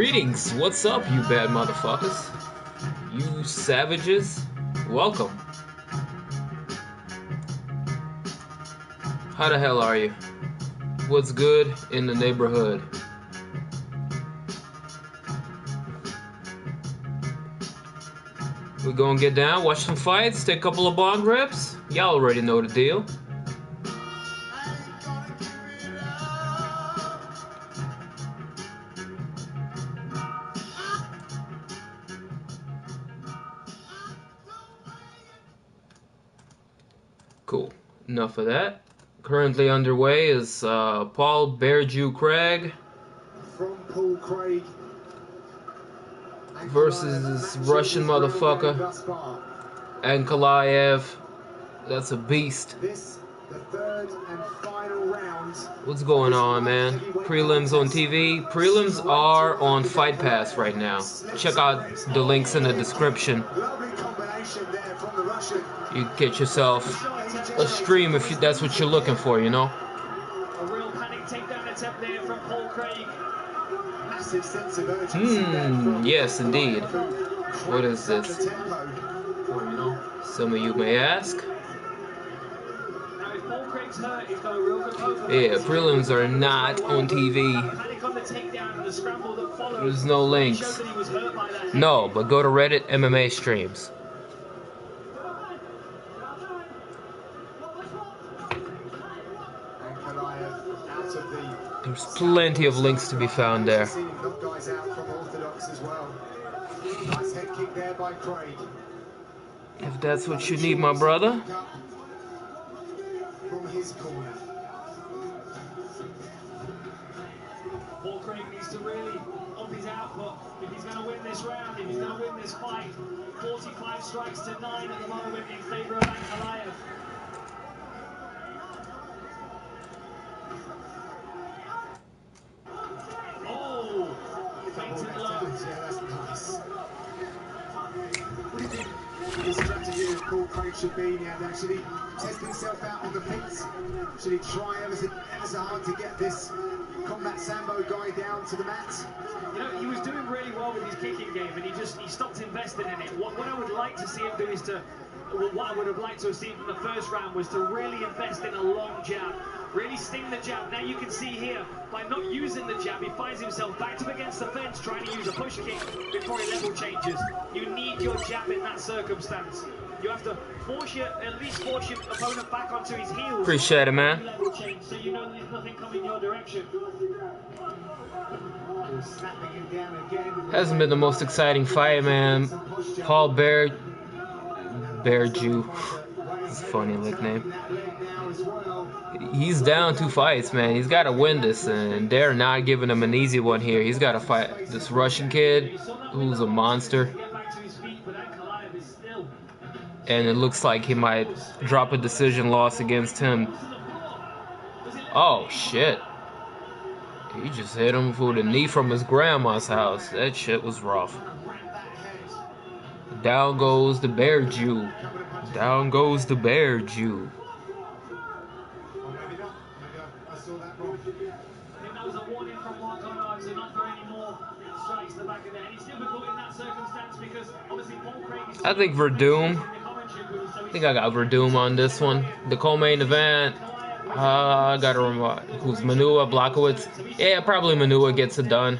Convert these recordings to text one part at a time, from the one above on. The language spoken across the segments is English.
Greetings, what's up, you bad motherfuckers? You savages, welcome. How the hell are you? What's good in the neighborhood? We're gonna get down, watch some fights, take a couple of Bongrips. Y'all already know the deal. Cool. Enough of that. Currently underway is Paul Bear Jew Craig versus this Russian motherfucker Ankalaev. That's a beast. What's going on, man? Prelims on TV. Prelims are on Fight Pass right now. Check out the links in the description. You get yourself a stream if that's what you're looking for, you know? A real panic takedown attempt there from Paul Craig. Massive sense of urgency. Yes, indeed. What is this? Some of you may ask. Yeah, prelims are not on TV. There's no links. No, but go to Reddit MMA streams. There's plenty of links to be found there. If that's what you need, my brother. Paul Craig needs to really up his output if he's going to win this round, if he's going to win this fight. 45 strikes to 9 at the moment in favor of Ankalaev. Oh, fainted low. Yeah, that's nice. What do you think the strategy of Paul Craig should be? And actually test himself out on the feet. Should he try ever so hard to get this combat sambo guy down to the mat? You know, he was doing really well with his kicking game, and he stopped investing in it. What I would like to see him do is to, well, what I would have liked to have seen from the first round was to really invest in a long jab. Really sting the jab. Now you can see here, by not using the jab, he finds himself backed up against the fence trying to use a push kick before he level changes. You need your jab in that circumstance. You have to at least force your opponent back onto his heels. Appreciate it, man. Level change, so you know there's nothing coming your direction. Hasn't been the most exciting fight, man. Paul Bear Jew. It's a funny nickname. He's down 2 fights, man. He's got to win this, and they're not giving him an easy one here. He's got to fight this Russian kid who's a monster. And it looks like he might drop a decision loss against him. Oh, shit. He just hit him with a knee from his grandma's house. That shit was rough. Down goes the Bear Jew. Down goes the Bear Jew. That was a warning from Volkoff to not throw any more strikes to the back of the head. It's difficult in that circumstance because obviously Paul Craig is... I think Werdum. I think I got Werdum on this one. The co-main event. I gotta remember who's Manua, Blachowicz. Yeah, probably Manua gets it done.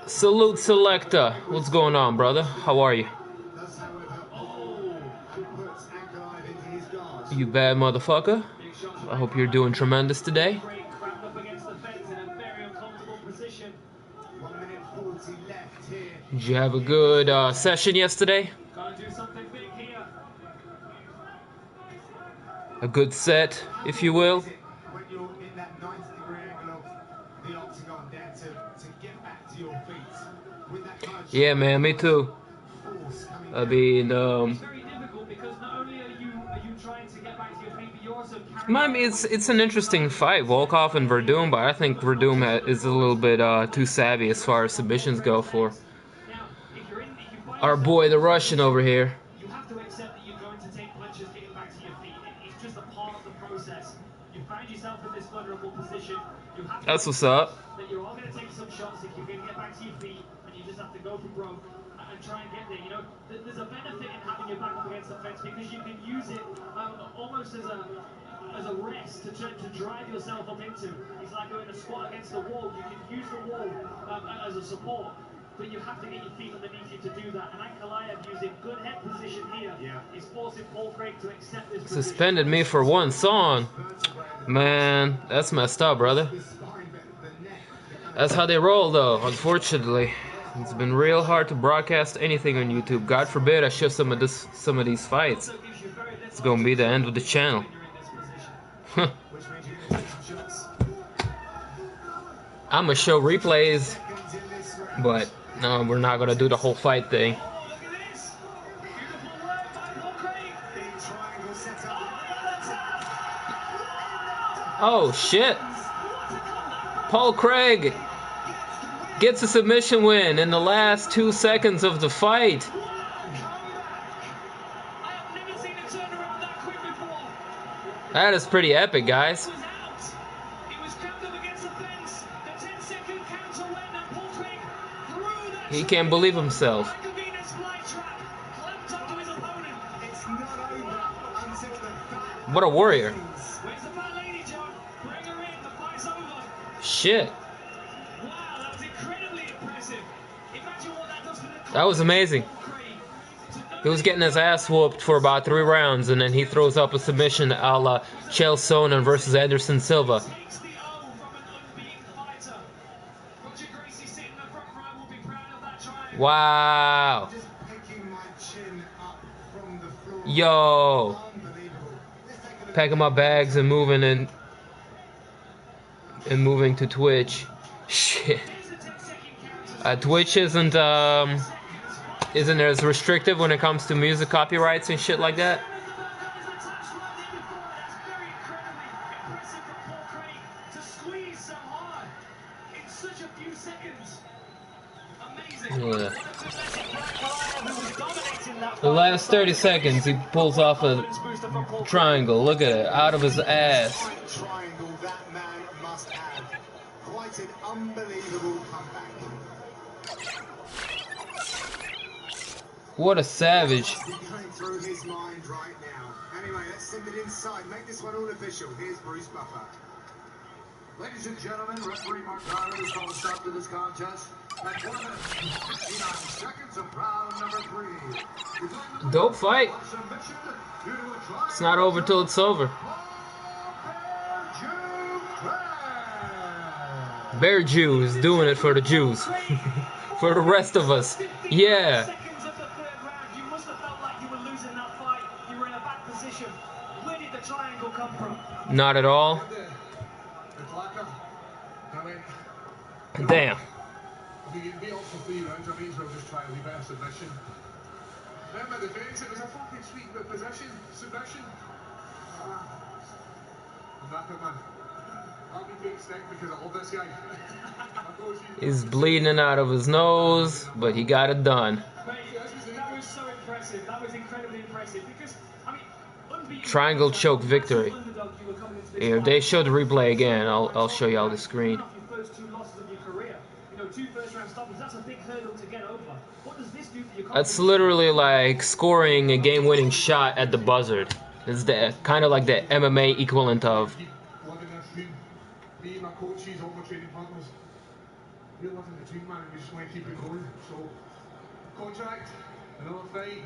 Salute Selecta. What's going on, brother? How are you? You bad motherfucker. I hope you're doing tremendous today. Did you have a good session yesterday? A good set, if you will. Yeah, man, me too. I mean, it's an interesting fight, Volkoff and Werdum, but I think Werdum is a little bit too savvy as far as submissions go for our boy, the Russian over here. You have to accept that you're going to take punches getting back to your feet. It's just a part of the process. You find yourself in this vulnerable position. You have That's what's up. That you are going to take some shots if you can get back to your feet and you just have to go for broke and try and get there. You know, there's a benefit in having your back up against the fence because you can use it almost as a rest to drive yourself up into. It's like going to squat against the wall. You can use the wall as a support, but you have to get your feet underneath you to do that. And Ankalaev using good head position here is forcing Paul Craig to accept this position. Suspended me for one song. Man, that's messed up, brother. That's how they roll, though, unfortunately. It's been real hard to broadcast anything on YouTube. God forbid I show some of these fights. It's gonna be the end of the channel. I'm gonna show replays, but no, we're not gonna do the whole fight thing. Oh shit! Paul Craig gets a submission win in the last 2 seconds of the fight. That is pretty epic, guys. He can't believe himself. What a warrior. Shit. That was amazing. He was getting his ass whooped for about 3 rounds, and then he throws up a submission a la Chael Sonnen versus Anderson Silva. Wow. Yo. Packing my bags and moving to Twitch. Shit. Twitch isn't as restrictive when it comes to music copyrights and shit like that. Yeah. The last 30 seconds, he pulls off a triangle. Look at it, out of his ass. Triangle that man must have. Quite an unbelievable comeback. What a savage. Going through his mind right now. Anyway, let's send it inside. Make this one all official. Here's Bruce Buffer. Ladies and gentlemen, referee Mark Tyler has called a stop to this contest at 1 minute 59 seconds of round number 3. Dope fight. It's not over till it's over. Bear Jew is doing it for the Jews. For the rest of us. Yeah. Not at all. Damn. If you can be up for 3 rounds, I mean, we'll just try to leave it a submission. Then my defense, it was a fucking sweet position. Submission. I'm back up, man. I'll be getting sick because I love this guy. He's bleeding out of his nose, but he got it done. That was so impressive. That was incredibly impressive because, I mean, triangle choke victory. Here, they show the replay again. I'll show y'all the screen. That's literally like scoring a game-winning shot at the buzzard. It's the kind of like the MMA equivalent of. Me and my coaches, all my training partners, we're living the dream, man, and we just want to keep it going. So, contract, another fight.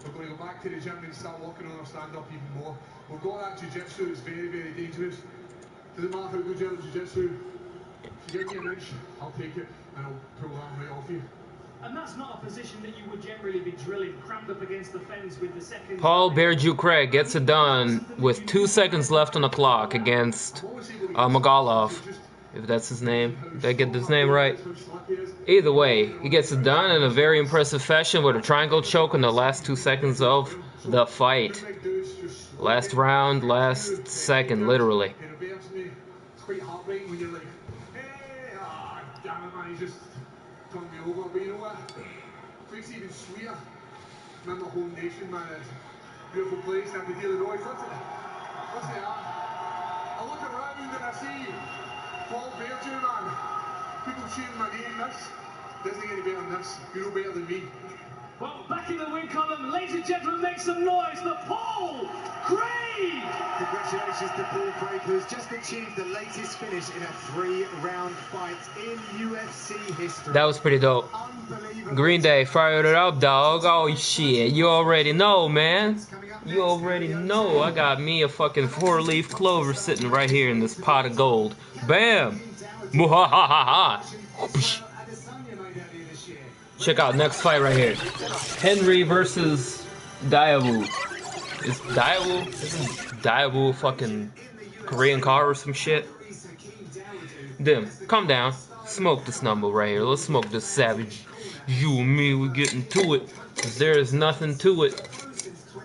We're going to go back to the gym and start working on our stand-up even more. We've got that jiu-jitsu, it's very, very dangerous. Doesn't matter how good you are at jiu-jitsu. If you give me an inch, I'll take it and I'll pull that right off you. And that's not a position that you would generally be drilling, crammed up against the fence with the second. Paul Bear Jew Craig gets it done with 2 seconds left on the clock against Magomedov, if that's his name. Did I get his name right? Either way, he gets it done in a very impressive fashion with a triangle choke in the last 2 seconds of the fight. Last round, last second, literally. It's quite heartbreaking when you're like, hey, damn it, man, he just turned me over. But you know what? It makes it even sweeter. Remember, home nation, man, it's a beautiful place. I have to deal with noise. What's it? I look around and I see Paul Berger, man. People shooting my name, this doesn't get any better than this. You're no better than me. Well, back in the win column, ladies and gentlemen, make some noise for Paul Craig! Congratulations to Paul Craig, who's just achieved the latest finish in a 3-round fight in UFC history. That was pretty dope. Green Day fired it up, dog. Oh shit, you already know, man. You already know. I got me a fucking 4-leaf clover sitting right here in this pot of gold. Bam! Muhahaha! Check out next fight right here. Henry versus Daewoo. Is Daewoo fucking Korean car or some shit? Dim, calm down. Smoke this number right here. Let's smoke this savage. You and me, we getting to it. Cause there is nothing to it.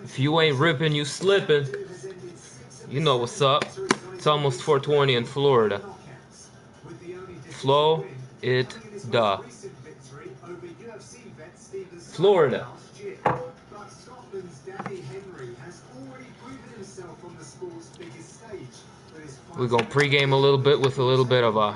If you ain't ripping, you slipping. You know what's up. It's almost 420 in Florida. Florida. Florida. We're gonna pregame a little bit with a little bit of a.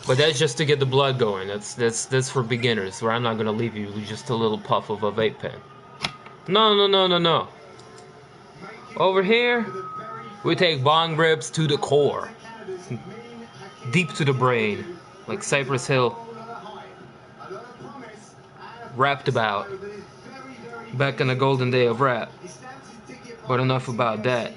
But that's just to get the blood going. That's for beginners. Where I'm not gonna leave you with just a little puff of a vape pen. No. Over here, we take Bongrips to the core, deep to the brain, like Cypress Hill. Rapped about back in the golden day of rap. But enough about that.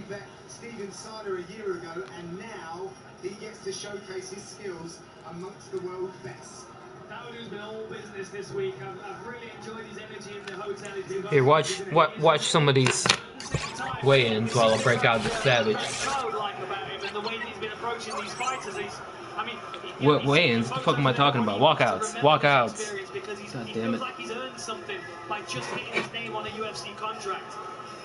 To showcase his skills amongst the world best. Dawoodoo's been all business this week. I've really enjoyed his energy in the hotel. Here, watch some of these weigh-ins while I break out the savage. What weigh-ins? What the fuck am I talking about? Walkouts. God damn it. Like he's earned something by just hitting his name on a UFC contract.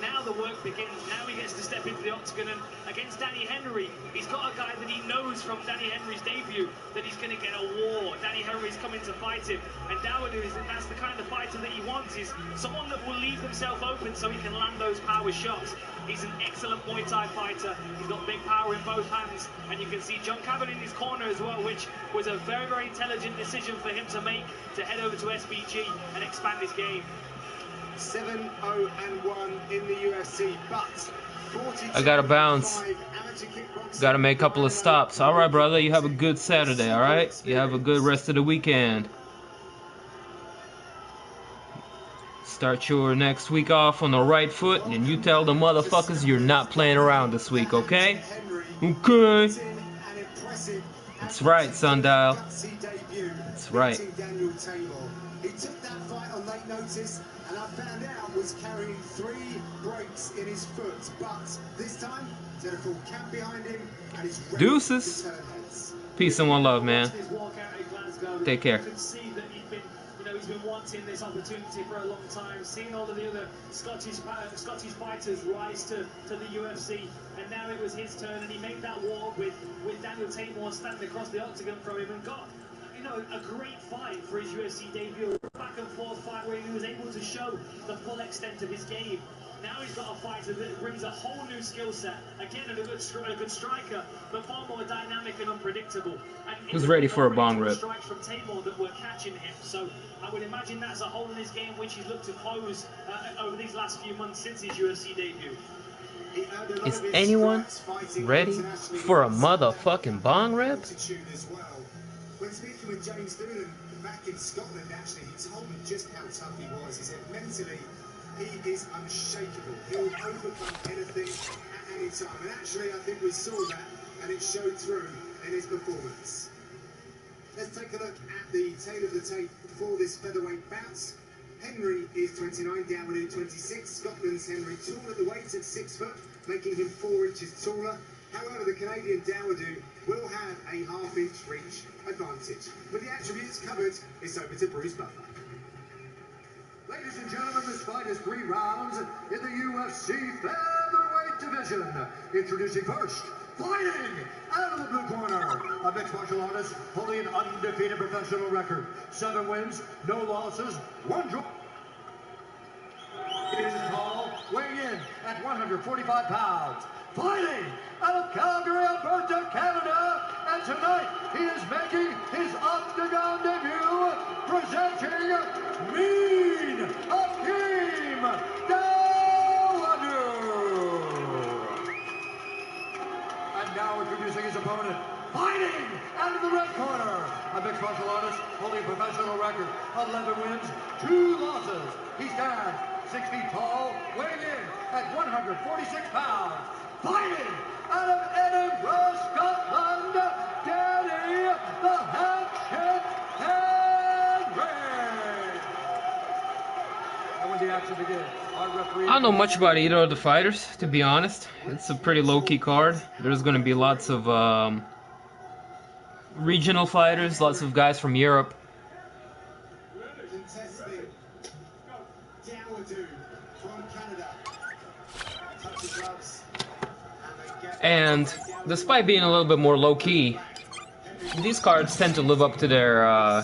Now the work begins. Now he gets to step into the octagon, and against Danny Henry, he's got a guy that he knows from Danny Henry's debut that he's going to get a war. Danny Henry's coming to fight him, and Dawoodoo that's the kind of fighter that he wants, is someone that will leave himself open so he can land those power shots. He's an excellent Muay Thai fighter. He's got big power in both hands, and you can see John Cabot in his corner as well, which was a very, very intelligent decision for him to make, to head over to SBG and expand his game. 7-0-1 in the UFC, but 42 I gotta bounce. Gotta make a couple of stops. Alright, brother, you have a good Saturday, alright? You have a good rest of the weekend. Start your next week off on the right foot, and you tell the motherfuckers you're not playing around this week, okay? Okay. That's right, Sundial. That's right. He took that fight on late notice, and I found out was carrying 3 breaks in his foot. But this time, he's had a full camp behind him, and he's ready Deuces. to turn heads. Peace and one love, man. Take care. You can see that he's been wanting this opportunity for a long time. Seeing all of the other Scottish fighters rise to the UFC, and now it was his turn, and he made that war with Daniel Tamor standing across the octagon from him, and got a great fight for his UFC debut. Back and forth fight where he was able to show the full extent of his game. Now he's got a fighter that brings a whole new skill set. Again, a good striker, but far more dynamic and unpredictable. And who's ready for a bong rip? Strikes from Tamor that were catching him. So I would imagine that's a hole in his game which he's looked to close over these last few months since his UFC debut. Is anyone ready for a motherfucking bong rip? When speaking with James Doonan back in Scotland, actually, he told me just how tough he was. He said mentally, he is unshakable. He'll overcome anything at any time. And actually, I think we saw that, and it showed through in his performance. Let's take a look at the tail of the tape for this featherweight bout. Henry is 29, Dawoodoo 26. Scotland's Henry tall at the weight at 6 foot, making him 4 inches taller. However, the Canadian Dawoodoo will have a half-inch reach advantage. With the attributes covered, it's over to Bruce Butler. Ladies and gentlemen, this fight is 3 rounds in the UFC featherweight division. Introducing first, fighting Out of the blue corner, a mixed martial artist holding an undefeated professional record. 7 wins, no losses, 1 draw. He is tall, weighing in at 145 pounds. Fighting out of Calgary, Alberta, Canada. And tonight, he is making his octagon debut, presenting Mean Hakeem Dawodu. And now introducing his opponent, fighting out of the red corner, a mixed martial artist holding a professional record, 11 wins, 2 losses. He stands 6 feet tall, weighing in at 146 pounds. Fighting out of Edinburgh, Scotland, Danny the Hatchet Henry. And when the action begins, our referee... I don't know much about either of the fighters, to be honest. It's a pretty low-key card. There's going to be lots of regional fighters, lots of guys from Europe. And despite being a little bit more low-key, these cards tend to live up to their,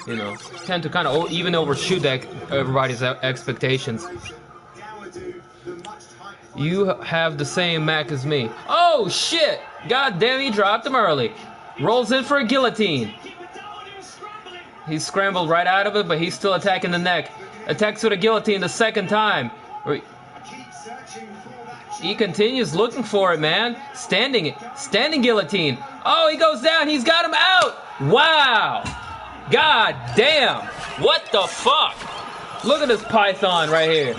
you know, tend to kind of even overshoot everybody's expectations. You have the same Mac as me. Oh, shit! God damn, he dropped him early. Rolls in for a guillotine. He's scrambled right out of it, but he's still attacking the neck. Attacks with a guillotine the second time. He continues looking for it, man. Standing guillotine. Oh, he goes down. He's got him out. Wow. God damn. What the fuck? Look at this python right here.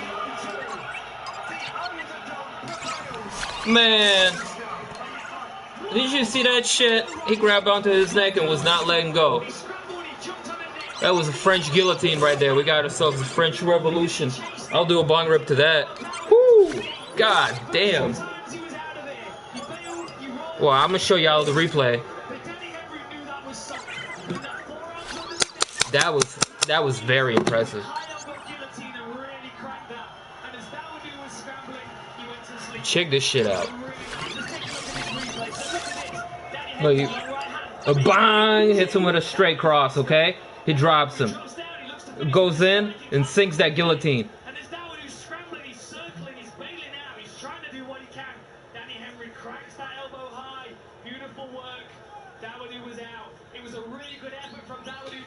Man. Did you see that shit? He grabbed onto his neck and was not letting go. That was a French guillotine right there. We got ourselves a French Revolution. I'll do a bong rip to that. Woo! God damn. Well, I'm gonna show y'all the replay. That was very impressive. Check this shit out. Look, a bang hits him with a straight cross, okay? He drops him. Goes in and sinks that guillotine.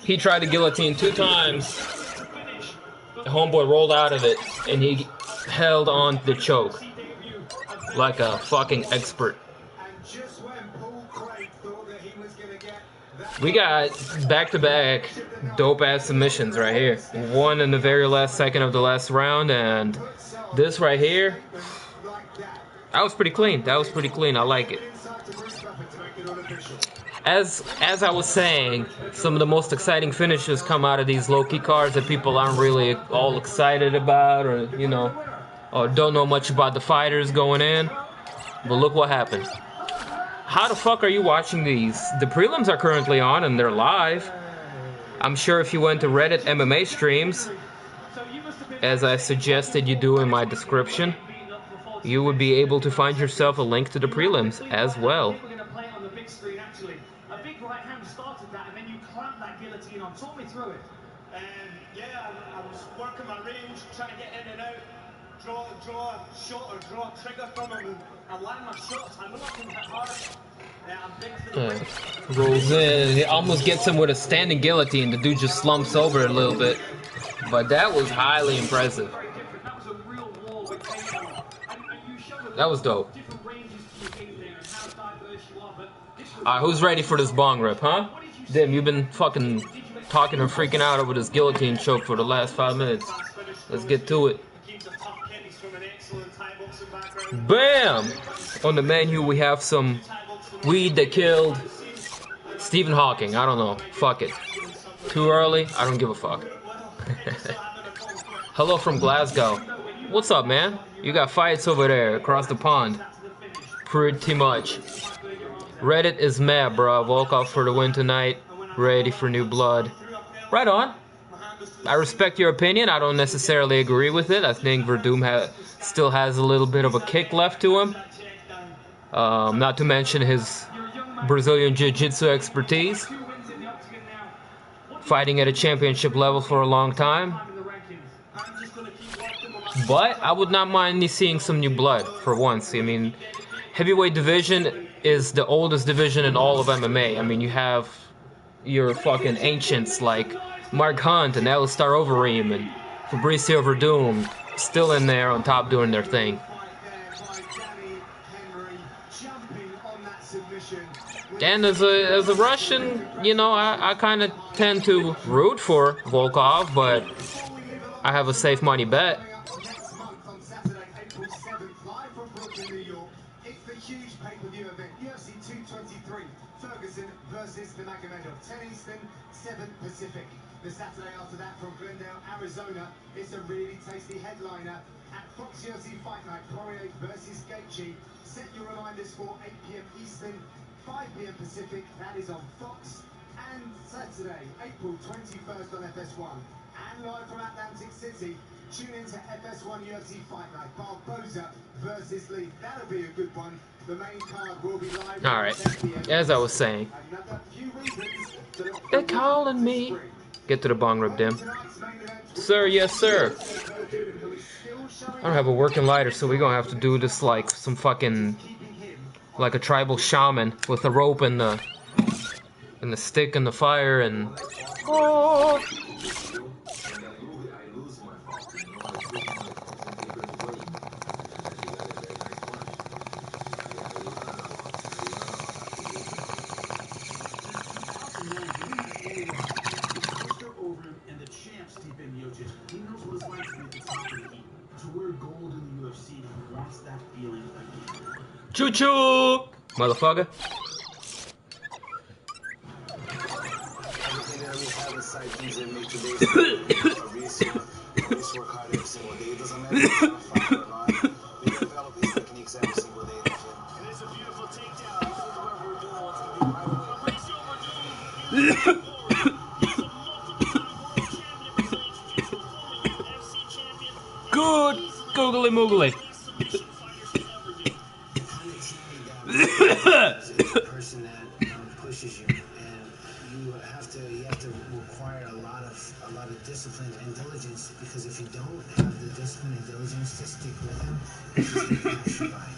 He tried to guillotine 2 times. Homeboy rolled out of it, and he held on to the choke like a fucking expert. We got back-to-back dope-ass submissions right here. One in the very last second of the last round, and this right here, that was pretty clean. That was pretty clean. I like it. As I was saying, some of the most exciting finishes come out of these low-key cards that people aren't really all excited about, or, you know, or don't know much about the fighters going in. But look what happened. How the fuck are you watching these? The prelims are currently on and they're live. I'm sure if you went to Reddit MMA streams, as I suggested you do in my description, you would be able to find yourself a link to the prelims as well. A big right hand started that, and then you clamped that guillotine on. Talk me through it. Yeah, I was working my range, trying to get in and out, draw a shot or draw a trigger from him, and land my shots. I know I can hit hard. I'm big for the weight. Rolls in. He almost gets him with a standing guillotine. The dude just slumps over a little bit. But that was highly impressive. That was dope. Alright, who's ready for this bong rip, huh? Damn, you've been fucking talking and freaking out over this guillotine choke for the last 5 minutes. Let's get to it. Bam! On the menu, we have some weed that killed Stephen Hawking. I don't know. Fuck it. Too early? I don't give a fuck. Hello from Glasgow. What's up, man? You got fights over there across the pond. Pretty much. Reddit is mad, bro. Volkoff for the win tonight. Ready for new blood. Right on. I respect your opinion. I don't necessarily agree with it. I think Werdum still has a little bit of a kick left to him. Not to mention his Brazilian Jiu-Jitsu expertise. Fighting at a championship level for a long time. But I would not mind me seeing some new blood for once. I mean, heavyweight division is the oldest division in all of MMA. I mean, you have your fucking ancients like Mark Hunt and Alistair Overeem and Fabricio Werdum still in there on top doing their thing. And as a Russian, you know, I kind of tend to root for Volkoff, but I have a safe money bet. Next month on Saturday, April 7th, live from Brooklyn, New York. It's the huge pay-per-view event, UFC 223, Ferguson versus the Magomedov, 10 Eastern, 7 Pacific. The Saturday after that from Glendale, Arizona, it's a really tasty headliner at Fox UFC Fight Night, Poirier versus Gaethje. Set your reminders for 8 p.m. Eastern, 5 p.m. Pacific. That is on Fox. And Saturday, April 21st on FS1. And live from Atlantic City, tune into FS1 UFC Fight Night, Barboza versus Lee. That'll be a good one. The main card will be live. Alright, as I was saying. They're calling me. Get to the Bongrip, Dim. Sir, yes sir. I don't have a working lighter, so we're gonna have to do this like some fucking... like a tribal shaman with a rope and the stick and the fire and... Oh. He knows what it's like to be at the top of the heap, to wear gold in the UFC, and he wants that feeling again. Choo-choo! Motherfucker. Everything that we have inside things that make today's work hard every single day. It doesn't matter if you're fight or not. We develop these techniques every single day in the gym. And it's a beautiful takedown. This is what we're doing what's going to be right away. Good googly moogly. Person that pushes you, and you have to require a lot of discipline and diligence, because if you don't have the discipline and diligence to stick with him, he's gonna pass you by.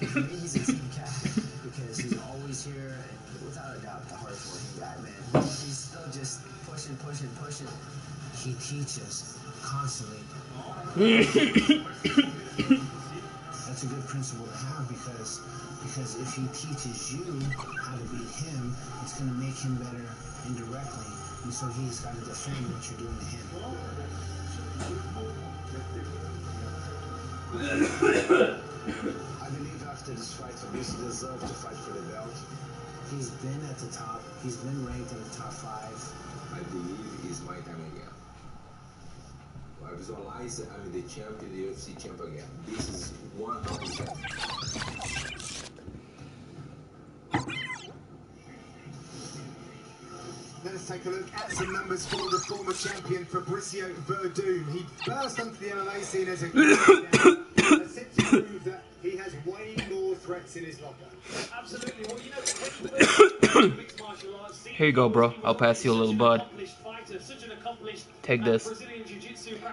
For me, he's a team captain because he's always here, and without a doubt, the hardest working guy, man. He's still just pushing. He teaches constantly. That's a good principle to have, because if he teaches you how to beat him, it's going to make him better indirectly, and so he's got to defend what you're doing to him. I believe after this fight, Fabricio deserves to fight for the belt. He's been at the top. He's been ranked in the top 5. I believe it's my time again. I visualize I'm the champion, the UFC champ again. This is 100%. Let us take a look at some numbers for the former champion Fabricio Werdum. He burst onto the MMA scene as a set to prove that he has way more threats in his locker. Absolutely. Well, you know, mixed martial arts. Here you go, bro. I'll pass you a little bud. Take this.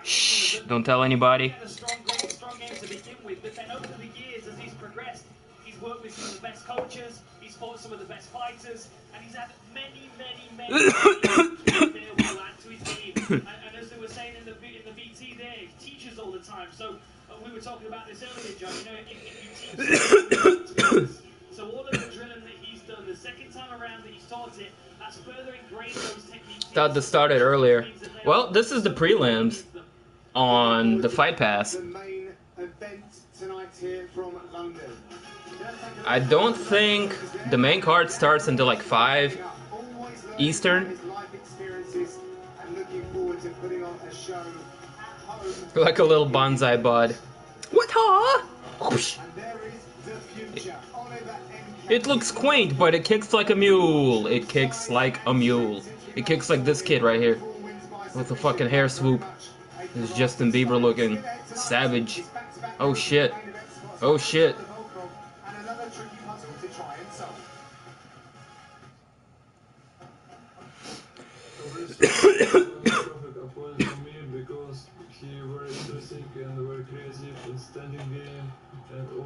Shh, don't tell anybody. Strong game to begin with, but then over the years, as he's progressed, he's worked with some of the best coaches, he's fought some of the best fighters, and he's had many will add to his game. And as they were saying in the VT there, he teaches all the time. So we were talking about this earlier, John. You know, if you teach, so all of the drilling that he's done, the second time around that he's taught it, that's further ingrained those techniques. Thought this started earlier. Well, this is the prelims on the Fight Pass. The main event tonight here from London. I don't think the main card starts until like 5 Eastern. Like a little bonsai bud. What? It looks quaint, but it kicks like a mule. It kicks like a mule. It kicks like this kid right here. With a fucking hair swoop. This Justin Bieber looking savage. Oh shit. Oh shit.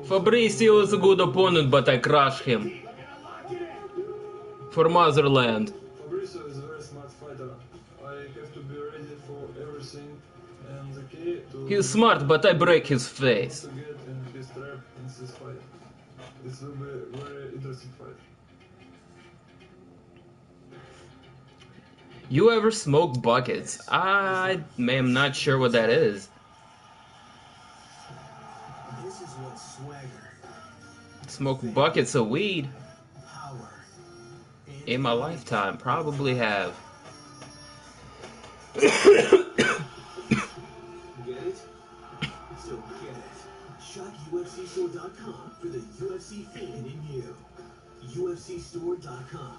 Fabricio is a good opponent, but I crush him. For motherland. Fabricio is a very smart fighter. I have to be ready for everything, and the key to He's smart, but I break his face. to get in his trap in this fight. This will be a very interesting fight. You ever smoke buckets? I am not sure what that is. This is what swagger, Smoke buckets of weed? power, In my lifetime, probably have. Get it? So get it. Shop UFCstore.com for the UFC fan in you. UFCstore.com.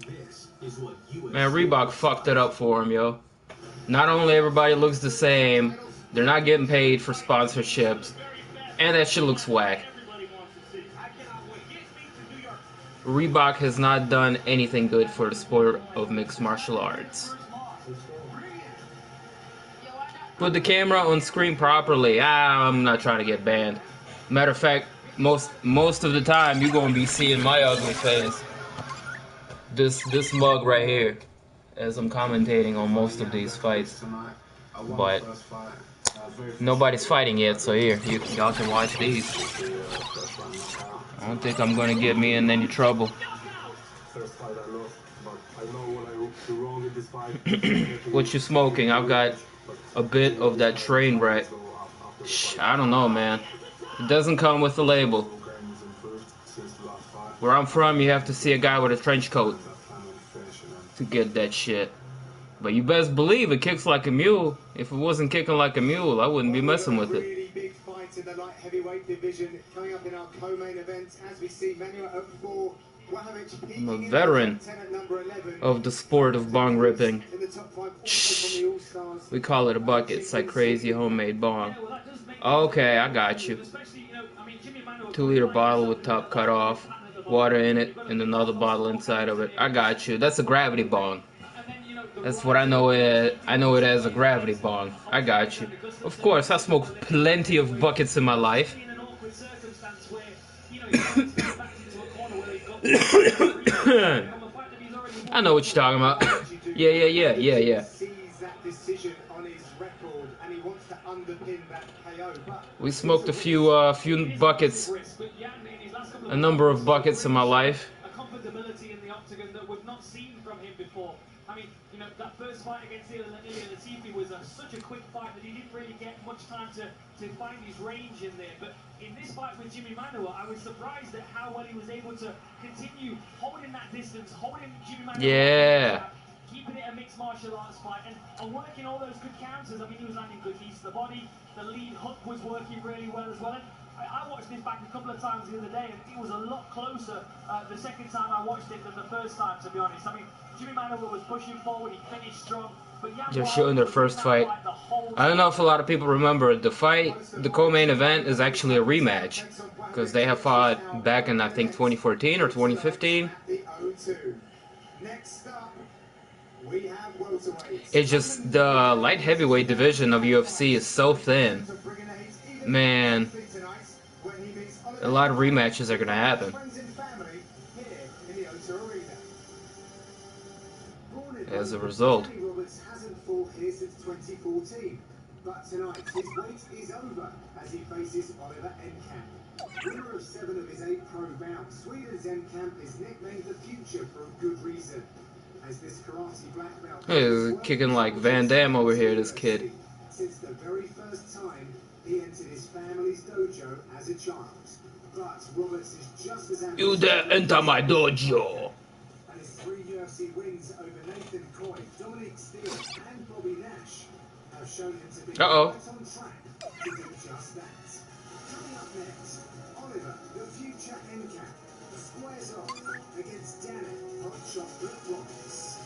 This is what UFC. Man, Reebok fucked it up for him, yo. Not only everybody looks the same, they're not getting paid for sponsorships, and that shit looks whack. Reebok has not done anything good for the sport of mixed martial arts. Put the camera on screen properly. I'm not trying to get banned. Matter of fact, most of the time you're gonna be seeing my ugly face. This mug right here, as I'm commentating on most of these fights. But nobody's fighting yet, so here, y'all can watch these. I don't think I'm gonna get me in any trouble. What you smoking? I've got a bit of that train wreck. I don't know, man. It doesn't come with the label. Where I'm from, you have to see a guy with a trench coat to get that shit. But you best believe it kicks like a mule. If it wasn't kicking like a mule, I wouldn't be messing with it. Really big fight in the light heavyweight division coming up in our co-main event as we see Manuel at 4. I'm a veteran of the sport of bong ripping. Shh. We call it a bucket. It's like crazy homemade bong. Okay, I got you. 2-liter bottle with top cut off, water in it, and another bottle inside of it. I got you. That's a gravity bong. That's what I know it. I know it as a gravity bong. I got you. Of course, I smoked plenty of buckets in my life. I know what you're talking about. Yeah. We smoked a few buckets, a number of buckets in my life. I mean, you know, that first fight against Ilya Latifi was such a quick fight that he didn't really get much time to find his range in there. But in this fight with Jimmy Manuwa, I was surprised at how well he was able to continue holding that distance, holding Jimmy Manuwa, keeping it a mixed martial arts fight, and working all those good counters. I mean, he was landing good knees to the body. The lead hook was working really well as well. And I watched this back a couple of times the other day, and it was a lot closer the second time I watched it than the first time, to be honest. I mean, Jimmy Manuwa was pushing forward, he finished strong, but just showing their first fight. I don't know if a lot of people remember the fight. The co-main event is actually a rematch because they have fought back in, I think, 2014 or 2015. It's just the light heavyweight division of UFC is so thin. Man, a lot of rematches are gonna happen. As a result. But tonight, his wait is over as he faces Oliver Enkamp. Winner of 7 of his 8 pro bouts, Sweden's Enkamp is nicknamed the Future for a good reason. As this karate black belt He's kicking like Van Damme over here, this kid. Since the very first time he entered his family's dojo as a child. But Roberts is just as ambitious. You dare enter my dojo. And his 3 UFC wins over Nathan Coy, Dominic Steele, and Bobby Nash have shown him to be right on track to do just that. Coming up next, Oliver, the Future Enkamp, squares off against Danny Hot Chocolate Roberts.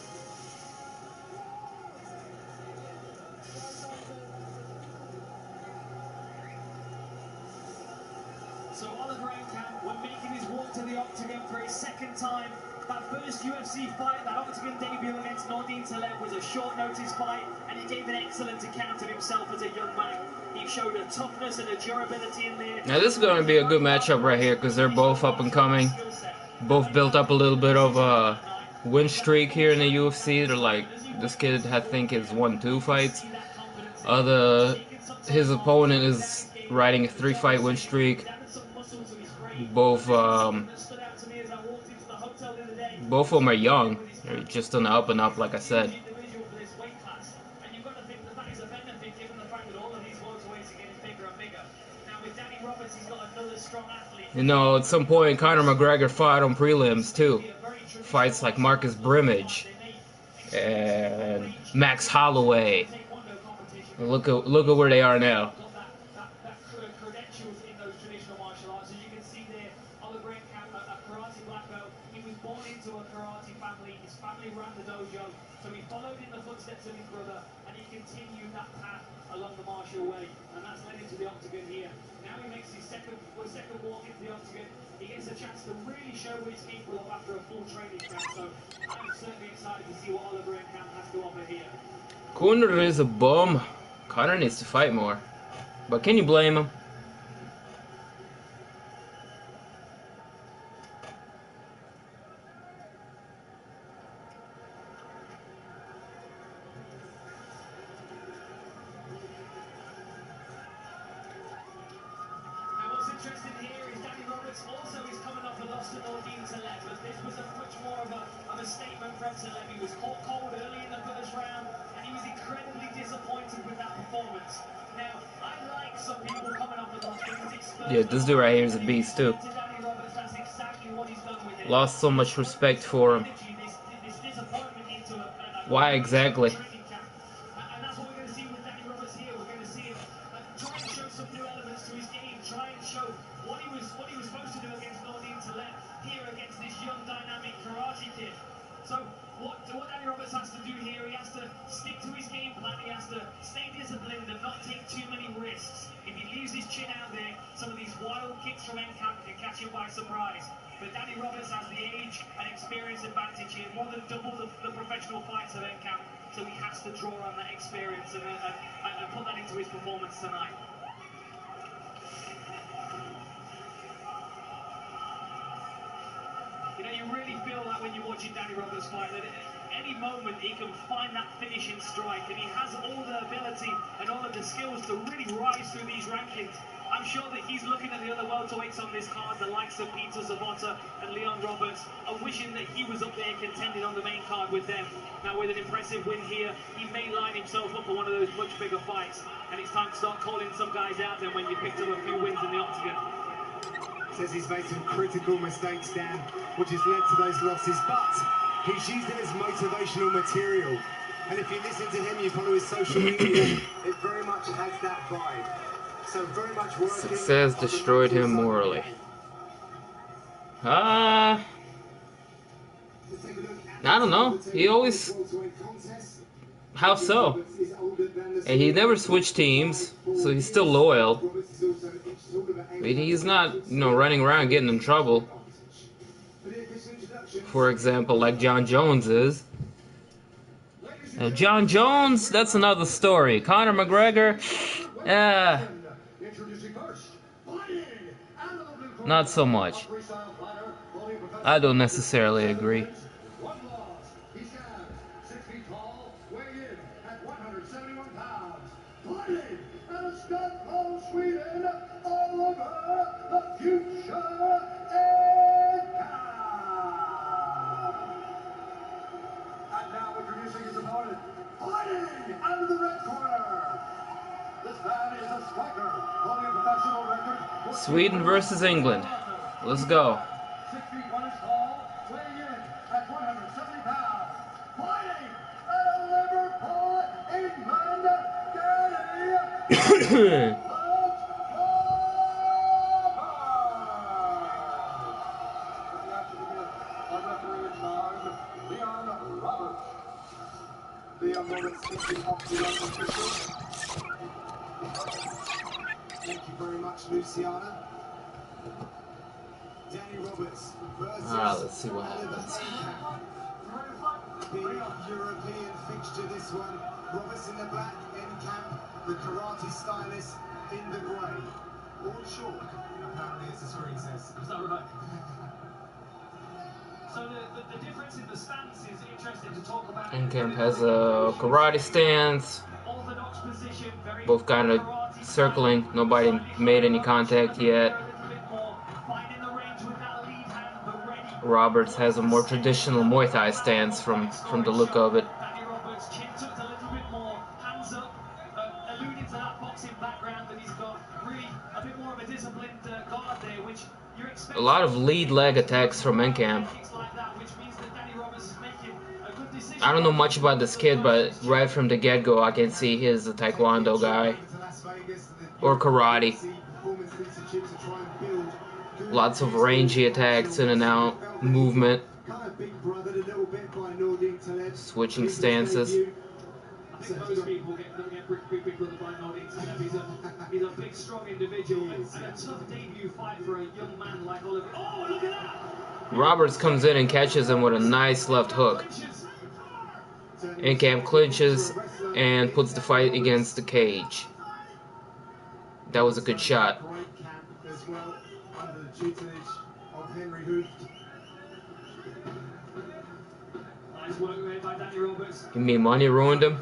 So Oliver Enkamp camp. We're making his walk to the octagon for his second time. That first UFC fight, that octagon debut against Nordin Taleb was a short notice fight, and he gave an excellent account of himself as a young man. He showed a toughness and a durability in there. Now this is going to be a good matchup right here because they're both up and coming. Both built up a little bit of a win streak here in the UFC. They're like, this kid I think has won 2 fights. His opponent is riding a 3-fight win streak. Both of them are young. They're just on the up and up, like I said. You know, at some point, Conor McGregor fought on prelims too. Fights like Marcus Brimage and Max Holloway. Look at where they are now. So he followed in the footsteps of his brother, and he continued that path along the martial way, and that's led him to the octagon here. Now he makes his second walk into the octagon. He gets a chance to really show what he's capable of after a full training camp. So I'm certainly excited to see what Oliver Enkamp has to offer here. Conor is a bum. Conor needs to fight more, but can you blame him? Yeah, this dude right here is a beast too. Lost so much respect for him. Why exactly? By surprise, but Danny Roberts has the age and experience advantage here, more than double the professional fights of Enkamp, so he has to draw on that experience and put that into his performance tonight. You know, you really feel that when you're watching Danny Roberts fight, that at any moment he can find that finishing strike, and he has all the ability and all of the skills to really rise through these rankings. I'm sure that he's looking at the other welterweights on this card, the likes of Peter Zabota and Leon Roberts, and wishing that he was up there contending on the main card with them. Now with an impressive win here, he may line himself up for one of those much bigger fights, and it's time to start calling some guys out then when you picked up a few wins in the octagon. Says he's made some critical mistakes, Dan, which has led to those losses, but he's used it as motivational material. And if you listen to him, you follow his social media, it very much has that vibe. So very much working. Success destroyed him morally. I don't know. He always... How so? And he never switched teams, so he's still loyal. But he's not, you know, running around getting in trouble. For example, like John Jones is. Now, John Jones, that's another story. Conor McGregor, not so much. I don't necessarily agree. Sweden versus England. Let's go. Thank you very much, Luciana. Alright, let's see what happens. The European fixture, this one. Roberts in the black, in camp. The karate stylist in the grey. All short, apparently, as the screen says. Is that right? So the difference in the stance is interesting to talk about. Camp has a karate stance. Orthodox position, very Both kind of circling. Nobody made any contact yet. Roberts has a more traditional Muay Thai stance from the look of it. Danny Roberts' chin tucked a little bit more, hands up, alluding to that boxing background that he's got. Really a bit more of a disciplined guard there, which you're expecting. A lot of lead leg attacks from Camp. I don't know much about this kid, but right from the get-go I can see he's a Taekwondo guy. Or karate. Lots of rangy attacks, in and out, movement. Switching stances. I think most people get big brother by nodding to him. He's a big, strong individual and a tough debut fight for a young man like Oliver. Oh, look at that! Roberts comes in and catches him with a nice left hook. Camp clinches and puts the fight against the cage. That was a good shot. You mean money ruined him?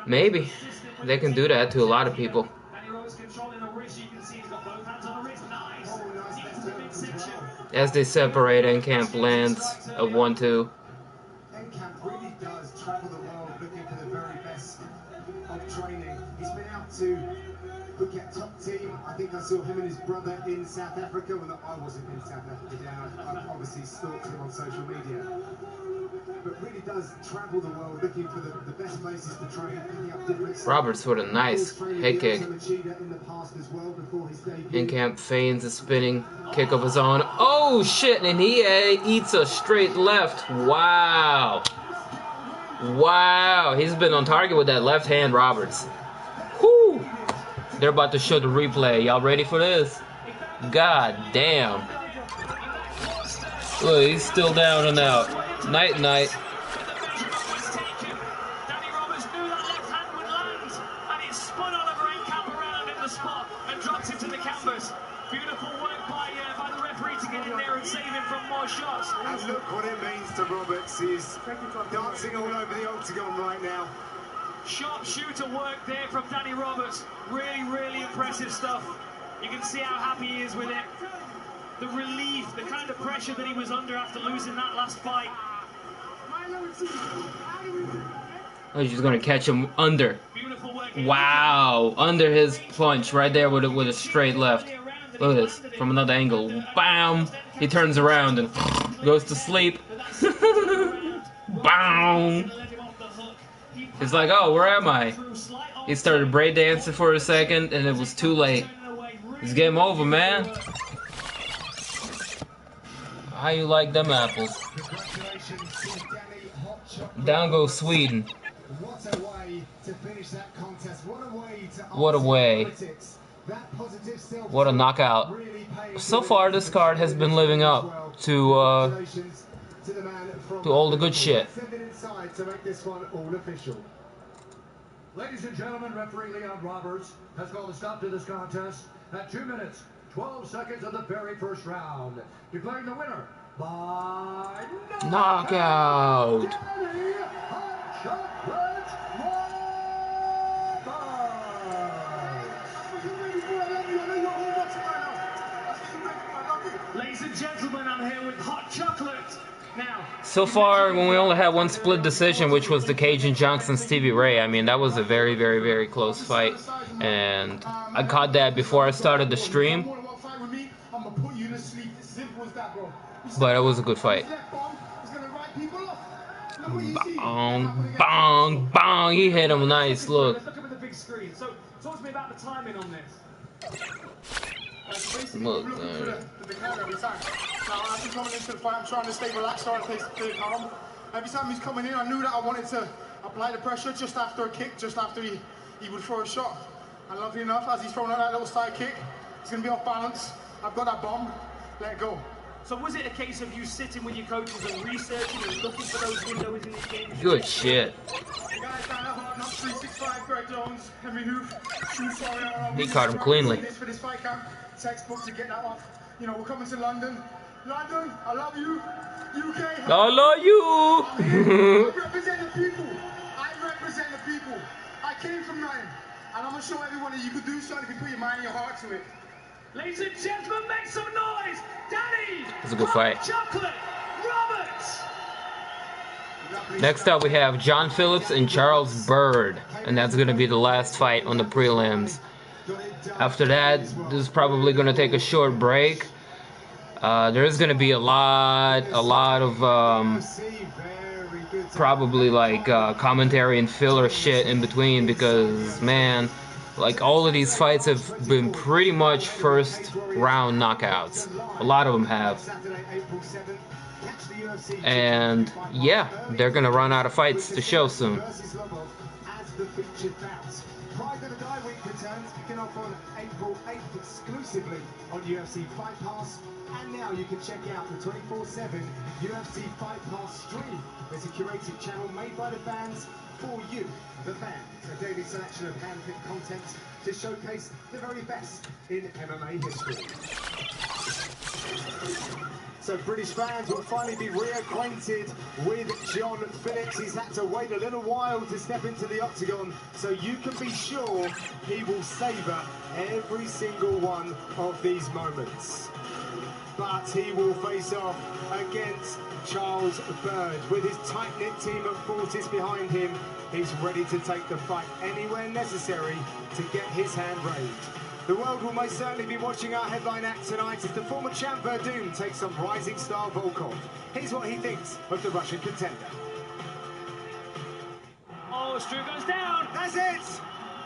Maybe. They can do that to a lot of people. As they separate, Camp lands a 1-2. Really does travel the world looking for the very best of training. He's been out to look at top team. I think I saw him and his brother in South Africa. Well, I wasn't in South Africa, Dan. I obviously stalked him on social media. But really does travel the world looking for the best places to train, picking up different. Roberts with a nice head kick. Camp feigns a spinning kick of his own. Oh shit! And he eats a straight left. Wow. Wow. He's been on target with that left hand, Roberts. Whew. They're about to show the replay. Y'all ready for this? God damn. Look, he's still down and out. Night, night. Danny Roberts knew that left hand would land, and it spun Oliver Camp around in the spot and dropped him to the canvas. Beautiful work by the referee to get in there and save him from more shots. And look what it means to Roberts. He's dancing all over the octagon right now. Sharp shooter work there from Danny Roberts. Really, really impressive stuff. You can see how happy he is with it. The relief, the kind of pressure that he was under after losing that last fight. Oh, he's just gonna catch him under. Wow, under his punch right there with a straight left. Look at this, from another angle. Bam! He turns around and goes to sleep. Bam! He's like, oh, where am I? He started breakdancing for a second, and it was too late. It's game over, man. How you like them apples? Down goes Sweden. What a way to finish that contest. What a way. What a knockout. So far, this card has been living up to all the good shit. Ladies and gentlemen, referee Leon Roberts has called a stop to this contest at 2 minutes, 12 seconds of the very first round, declaring the winner by knockout. Ladies and gentlemen, I'm here with hot chocolate. Now, so far, when we only had one split decision, which was the Cajun Johnson Stevie Ray, I mean, that was a very, very, very close fight. And I caught that before I started the stream. But it was a good fight. Bong, bong, bong. He hit him nice. Look. Look at the big screen. So, talk to me about the timing on this. Look, every time. Now, after coming into the fight, I'm trying to stay relaxed, trying to stay calm. Every time he's coming in, I knew that I wanted to apply the pressure just after a kick, just after he would throw a shot. And luckily enough, as he's throwing out that little side kick, he's going to be off balance. I've got that bomb, let it go. So was it a case of you sitting with your coaches and researching and looking for those windows in the game? Good shit. The guys down at Hard Knocks 365, Greg Jones, Henry Hoof, He caught him cleanly. For this fight camp, textbook to get that off. You know, we're coming to London. London, I love you. UK, I love you. I represent the people. I represent the people. I came from nothing. And I'm going to show everyone that you can do something if you put your mind and your heart to it. Ladies and gentlemen, make some noise! Danny! It's a good fight. Chocolate Roberts! Next up, we have John Phillips and Charles Byrd. And that's going to be the last fight on the prelims. After that, this is probably going to take a short break. There's going to be a lot of probably like commentary and filler shit in between because, man, like all of these fights have been pretty much first round knockouts. A lot of them have. And yeah, they're going to run out of fights to show soon. Kicking off on April 8th exclusively on UFC Fight Pass, and now you can check out the 24/7 UFC Fight Pass stream. There's a curated channel made by the fans for you, the fans. A daily selection of handpicked content to showcase the very best in MMA history. So British fans will finally be reacquainted with John Phillips. He's had to wait a little while to step into the octagon, so you can be sure he will savour every single one of these moments. But he will face off against Charles Byrd. With his tight-knit team of forces behind him, he's ready to take the fight anywhere necessary to get his hand raised. The world will most certainly be watching our headline act tonight as the former champ Werdum takes on rising star Volkoff. Here's what he thinks of the Russian contender. Oh, Stu goes down! That's it!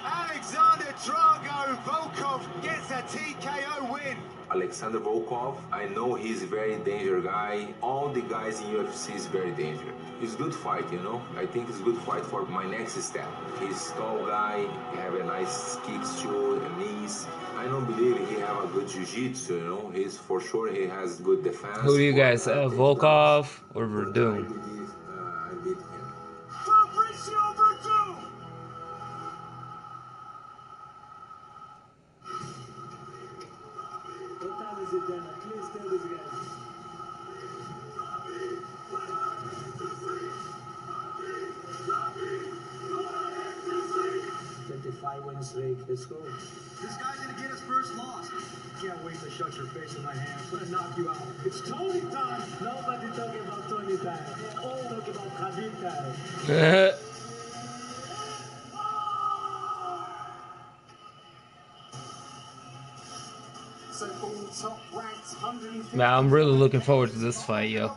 Alexander Drago Volkoff gets a TKO win. Alexander Volkoff, I know he's a very dangerous guy. All the guys in UFC is very dangerous. It's a good fight, you know. I think it's a good fight for my next step. He's a tall guy, he have a nice kicks too, and knees. I don't believe he have a good jiu-jitsu, you know. He's for sure he has good defense. Who do you guys, Volkoff or Werdum? I beat him. What time is it then? Please tell this guy. 25 win streak. Let's go. This guy's gonna get his first loss. Can't wait to shut your face in my hands. I'm gonna knock you out. It's Tony time. Nobody talking about Tony time. They all talk about Khabib time. Man, I'm really looking forward to this fight, yo. But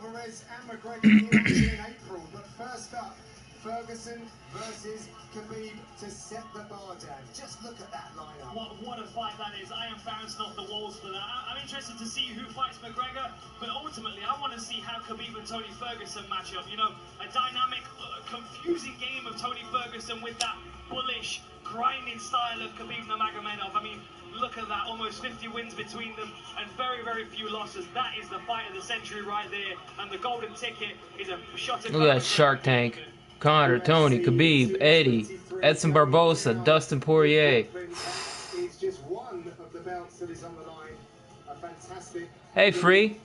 first up, Ferguson versus Khabib to set the bar down. Just look at that lineup. What a fight that is. Iron Farron's off the walls for that. I'm interested to see who fights McGregor, but ultimately I want to see how Khabib and Tony Ferguson match up. You know, a dynamic, confusing game of Tony Ferguson with that bullish, grinding style of Khabib Magomedov. I mean, look at that, almost 50 wins between them and very, very few losses. That is the fight of the century right there, and the golden ticket is a shot at... Look at that Shark Tank. Connor, Tony, Khabib, Eddie, Edson Barbosa, Dustin Poirier. It's just one of the belts that is on the line. A fantastic... Hey, Free.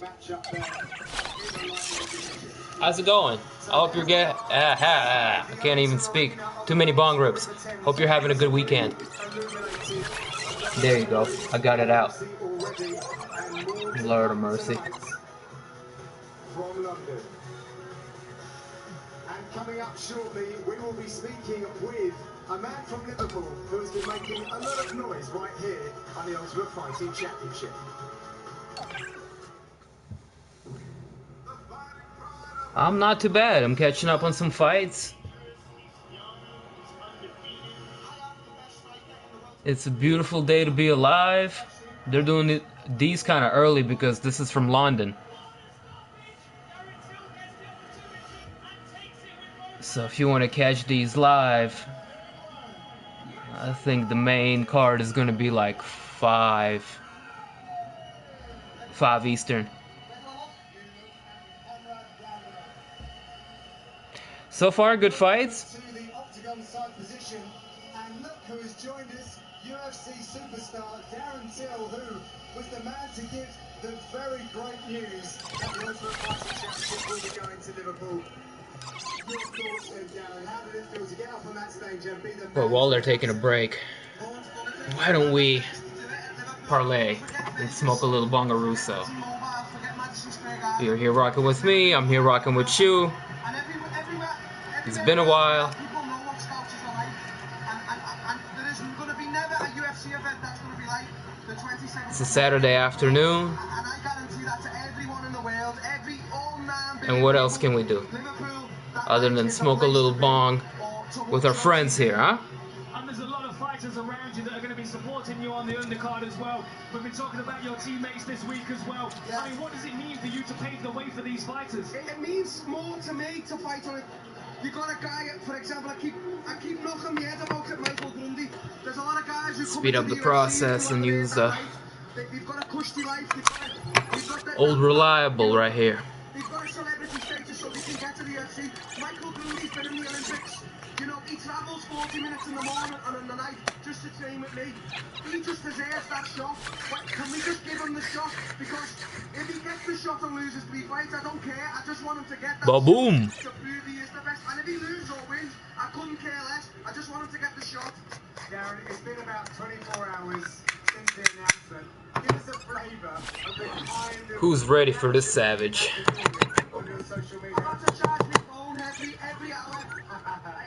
How's it going? I hope you're getting... I can't even speak. Too many Bongrips. Hope you're having a good weekend. There you go. I got it out. Lord of mercy. From London. And coming up shortly, we will be speaking with a man from Liverpool who has been making a lot of noise right here on the Ultimate Fighting Championship. I'm not too bad. I'm catching up on some fights. It's a beautiful day to be alive. They're doing these kind of early because this is from London. So if you want to catch these live, I think the main card is going to be like 5. 5 Eastern. So far, good fights. To the octagon side position, and look who has joined us, UFC superstar Darren Till, who was the man to give the very great news that the Ultimate Fighting Championship will be going to Liverpool. Your thoughts then, Darren? How did it feel to get up on that stage and be the man? But while they're taking a break, why don't we parlay and smoke a little Bongaruso? You're here rocking with me, I'm here rocking with you. It's been a while. It's a Saturday afternoon. And what else can we do other than smoke a little bong with our friends here, huh? And there's a lot of fighters around you that are going to be supporting you on the undercard as well. We've been talking about your teammates this week as well. Yeah. I mean, what does it mean for you to pave the way for these fighters? It means more to me to fight on it. You got a guy, for example, I keep knocking my head about it, Michael Grundy. There's a lot of guys who speed up the process and use old reliable right here. They've got a celebrity status so they can get to the UFC. Michael Grundy's been in the Olympics. You know, he travels 40 minutes in the morning and in the night just to train with me. He just deserves that shot. But can we just give him the shot? Because if he gets the shot and loses 3 fights, I don't care. I just want him to get that Ba-boom. shot to prove he is the best. And if he loses or wins, I couldn't care less. I just want him to get the shot. Darren, it's been about 24 hours since the announcement. Give us a flavour of the kind of... Who's ready for this savage? On your social media. I've got to charge my phone every hour.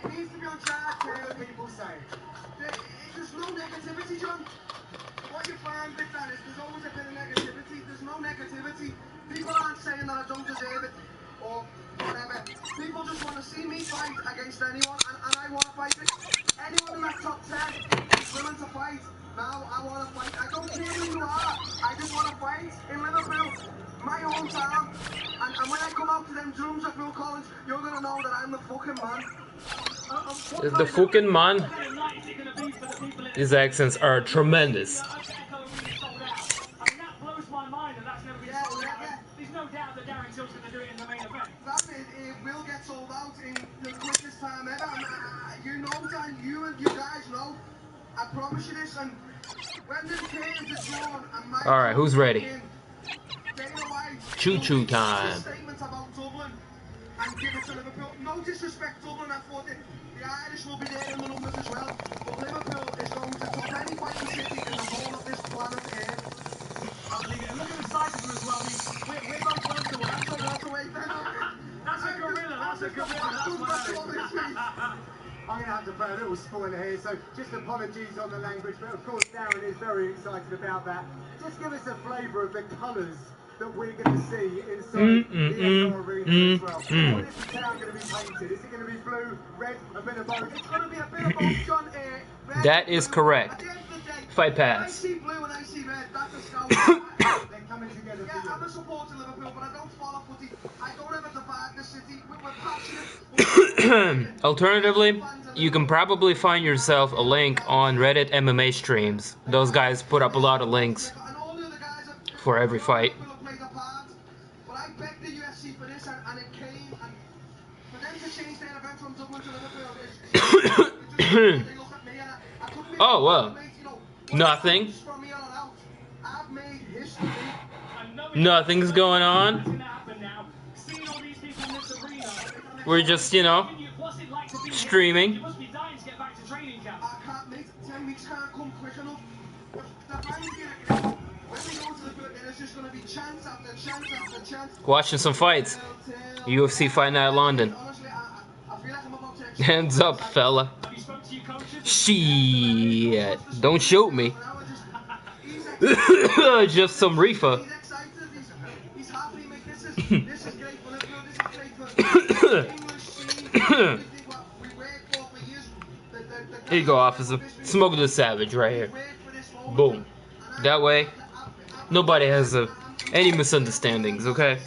It needs to be on charge. What do people say? There's no negativity, John. What you find with that is there's always a bit of negativity. There's no negativity. People aren't saying that I don't deserve it or whatever. People just want to see me fight against anyone, and I want to fight it. Anyone in that top 10 is willing to fight. Now I want to fight. I don't care who you are. I just want to fight in Liverpool, my hometown. And when I come out to them drums at Phil Collins, you're going to know that I'm the fucking man. The fucking man. These accents are tremendous. I mean, that blows my mind, and that's never been sold out. There's no doubt that Darren Till's going to do it in the main event. It will get sold out in the quickest time ever. You know, Dan, you and you guys know. I promise you this. And when the curtains are drawn, and all right, who's ready? Choo-choo time. Statement about Dublin and give it to Liverpool. No disrespect, Dublin. I thought the Irish will be there in the numbers as well. But Liverpool is going to top any fighting city in the whole of this planet Earth. And look at the size of them as well. We're both close to one. That's a welterweight. That's a gorilla. That's a gorilla. That's my I'm going to have to put a little spoiler here, so just apologies on the language, but of course Darren is very excited about that. Just give us a flavour of the colours that we're going to see inside the Echo Arena as well. What is the town going to be painted? Is it going to be blue, red, a bit of both? It's going to be a bit of both, John. That is correct. Fight pass. I see blue and I see red. That's a scout. They're coming together for you. I'm a supporter of Liverpool, but I don't follow footy. I don't ever divide the city. We're passionate. Alternatively, you can probably find yourself a link on Reddit MMA streams. Those guys put up a lot of links for every fight. But I begged the UFC for this, and it came. And for them to change their event from Dublin to Liverpool, oh, well. Nothing. Nothing's going on. We're just, you know, streaming. Watching some fights. UFC Fight Night London. Hands up, fella. Shit. Don't shoot me. Just some reefer. Here you go, officer. Smoke the savage right here. Boom. That way, nobody has any misunderstandings, okay?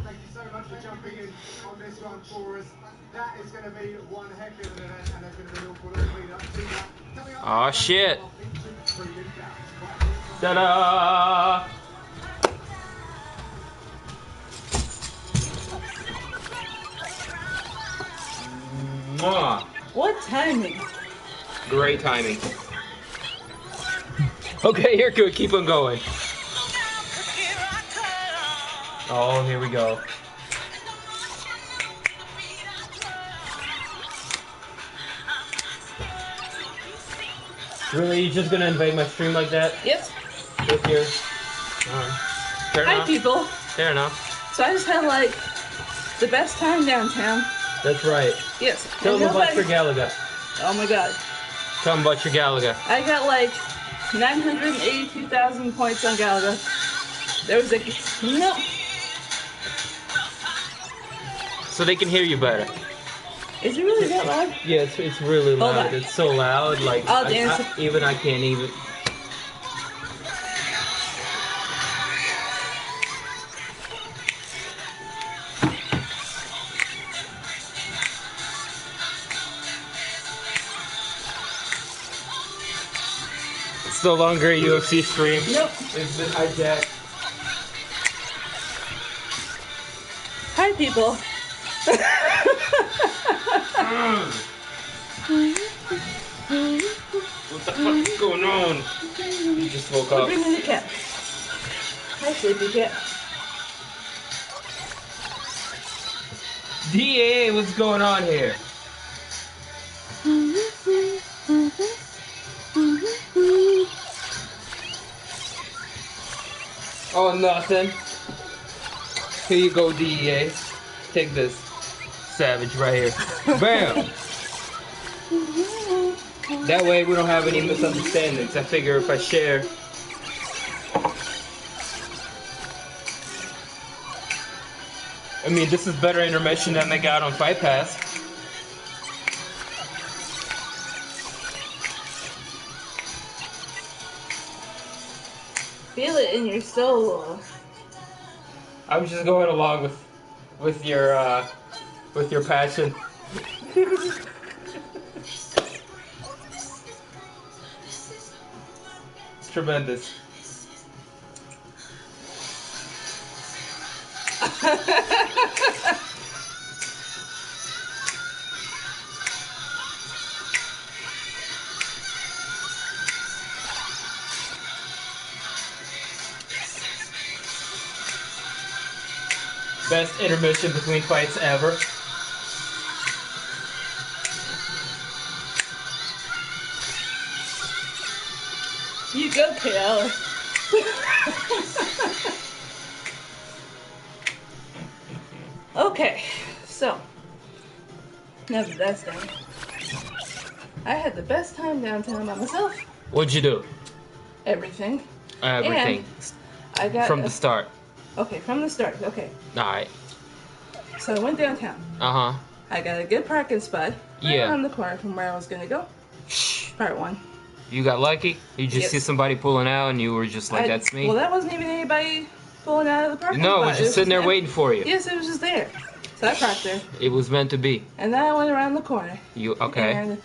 thank you so much for jumping in on this one for us. That is going to be one heck of an event, and there's going to be an awful lot of lead up to that. Coming up Oh shit. our featured prelim bouts. Ta-da! Mwah. What timing? Great timing. Okay, you're good. Keep on going. Oh, here we go. Really? You just gonna invade my stream like that? Yep. With your... Alright. Fair Hi, enough. people. Fair enough. So I just had like the best time downtown. That's right. Yes. Tell And them about nobody- your Galaga. Oh my god. Tell them about your Galaga. I got like 982,000 points on Galaga. There was a no. So they can hear you better. Is it really that loud? Yeah, it's really Hold loud. on. It's so loud, like I'll dance. I can't even. It's no longer a UFC stream. Nope. It's been hijacked. Hi, people. What the fuck is going on? You just woke up. Bring in the cat. Hi, sleepy cat. DA, what's going on here? Oh, nothing. Here you go, DEA. Take this. Savage right here. Bam! That way we don't have any misunderstandings. I figure if I share... I mean, this is better intermission than they got on Fight Pass. Feel it in your soul. I'm just going along with your passion. It's tremendous. Best intermission between fights ever. You go, KL. Okay, so now that that's done, I had the best time downtown by myself. What'd you do? Everything. Everything. And I got From the start. Okay, from the start. Okay. Alright. So I went downtown. Uh-huh. I got a good parking spot right Yeah. around the corner from where I was gonna go. Part one. You got lucky? You just Yes. see somebody pulling out and you were just like, that's me? Well, that wasn't even anybody pulling out of the parking No, spot. it was just sitting there waiting for you. Yes, it was just there. So I parked there. It was meant to be. And then I went around the corner. You okay? And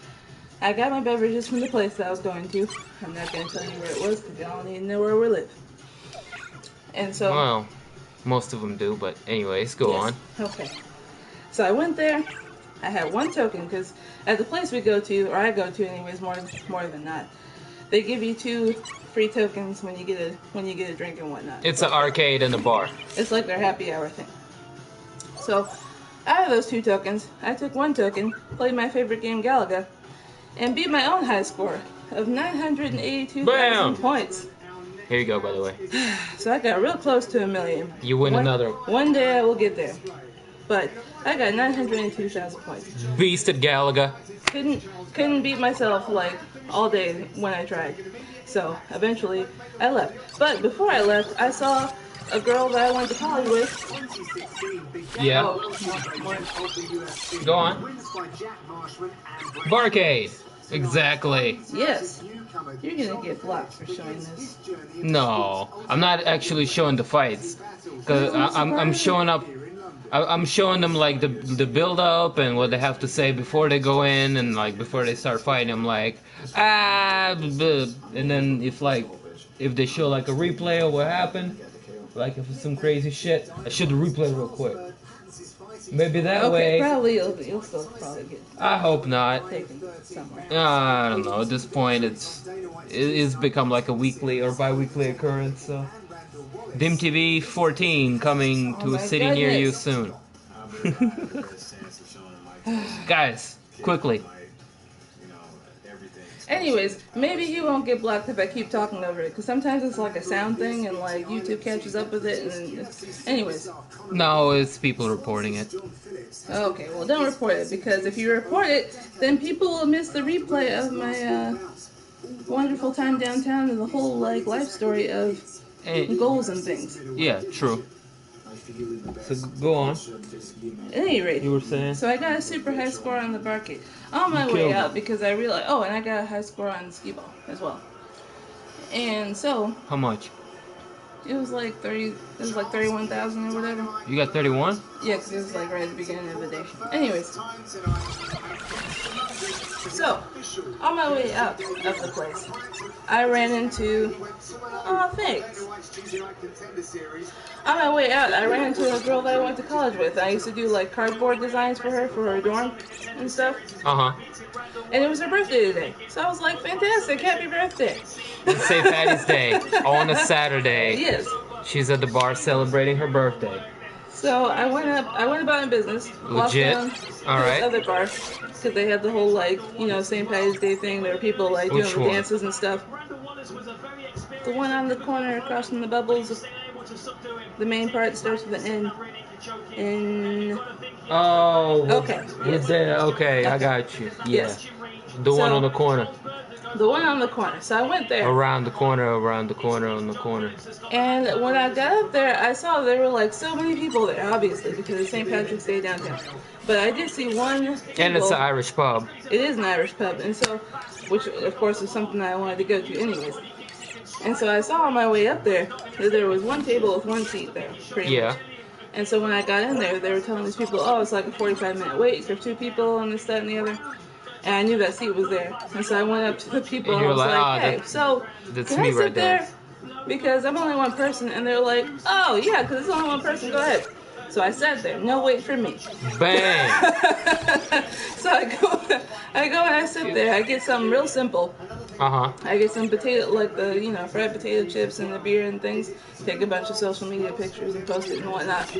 I got my beverages from the place that I was going to. I'm not going to tell you where it was because y'all need to know where we live. And so... Well, most of them do, but anyways, go on. Okay. So I went there. I had one token because at the place we go to, or I go to anyways, more than not, they give you 2 free tokens when you get a drink and whatnot. It's an arcade and a bar. It's like their happy hour thing. So out of those 2 tokens, I took 1 token, played my favorite game Galaga, and beat my own high score of 982,000 points. Here you go, by the way. So I got real close to 1,000,000. You win another. One day I will get there. But I got 902,000 points. Beasted Galaga. Couldn't beat myself like all day when I tried. So eventually I left. But before I left, I saw a girl that I went to college with. Yeah. Go on. Barcade. Exactly. Yes. You're gonna get blocked for showing this. No, I'm not actually showing the fights. Cause I'm showing up I'm showing them like the build up and what they have to say before they go in and like before they start fighting. I'm like, and then if they show like a replay of what happened, like if it's some crazy shit, I show the replay real quick. Maybe that way. Probably you'll still probably get. I hope not. Taken somewhere. I don't know. At this point, it's become like a weekly or bi-weekly occurrence. So, DimTV 14 coming to a city near you soon. Guys, quickly. Anyways, maybe you won't get blocked if I keep talking over it, because sometimes it's like a sound thing and like YouTube catches up with it. And anyways. No, it's people reporting it. Okay, well don't report it, because if you report it, then people will miss the replay of my wonderful time downtown and the whole like life story of goals and things. Yeah, true. So go on. At any rate, you were saying. So I got a super high score on the barcade on my way out because I realized. Oh, and I got a high score on the skee ball as well. And so. How much? It was like 30. It was like 31,000 or whatever. You got 31? Yeah, because it was like right at the beginning of the day. Anyways. So, on my way out of the place, I ran into. Oh, thanks. On my way out, I ran into a girl that I went to college with. I used to do like cardboard designs for her dorm and stuff. And it was her birthday today. So I was like, fantastic, happy birthday. St. Patty's Day on a Saturday. Yes. She's at the bar celebrating her birthday. So I went about in business. Legit. All right. Other bar, because they had the whole like, St. Patty's Day thing. There were people like doing the dances and stuff. The one on the corner across from the bubbles. The main part starts with an N. Oh. Okay. Yes. Okay, I got you. Yeah. Yes. The one on the corner. The one on the corner. So I went there. Around the corner, on the corner. And when I got up there, I saw there were like so many people there, obviously, because it's St. Patrick's Day downtown. But I did see one. And it's an Irish pub. It is an Irish pub, and so, which of course is something I wanted to go to anyways. And so I saw on my way up there that there was one table with one seat there. Pretty much. And so when I got in there, they were telling these people, oh, it's like a 45-minute wait for 2 people and this, that, and the other. And I knew that seat was there. And so I went up to the people and I was like, hey, so can I sit there? Because I'm only one person. And they're like, oh, yeah, because it's only one person. Go ahead. So I sat there. No wait for me. Bang! So I go and I sit there. I get something real simple. I get some potato, like the, fried potato chips and the beer and things. Take a bunch of social media pictures and post it and whatnot.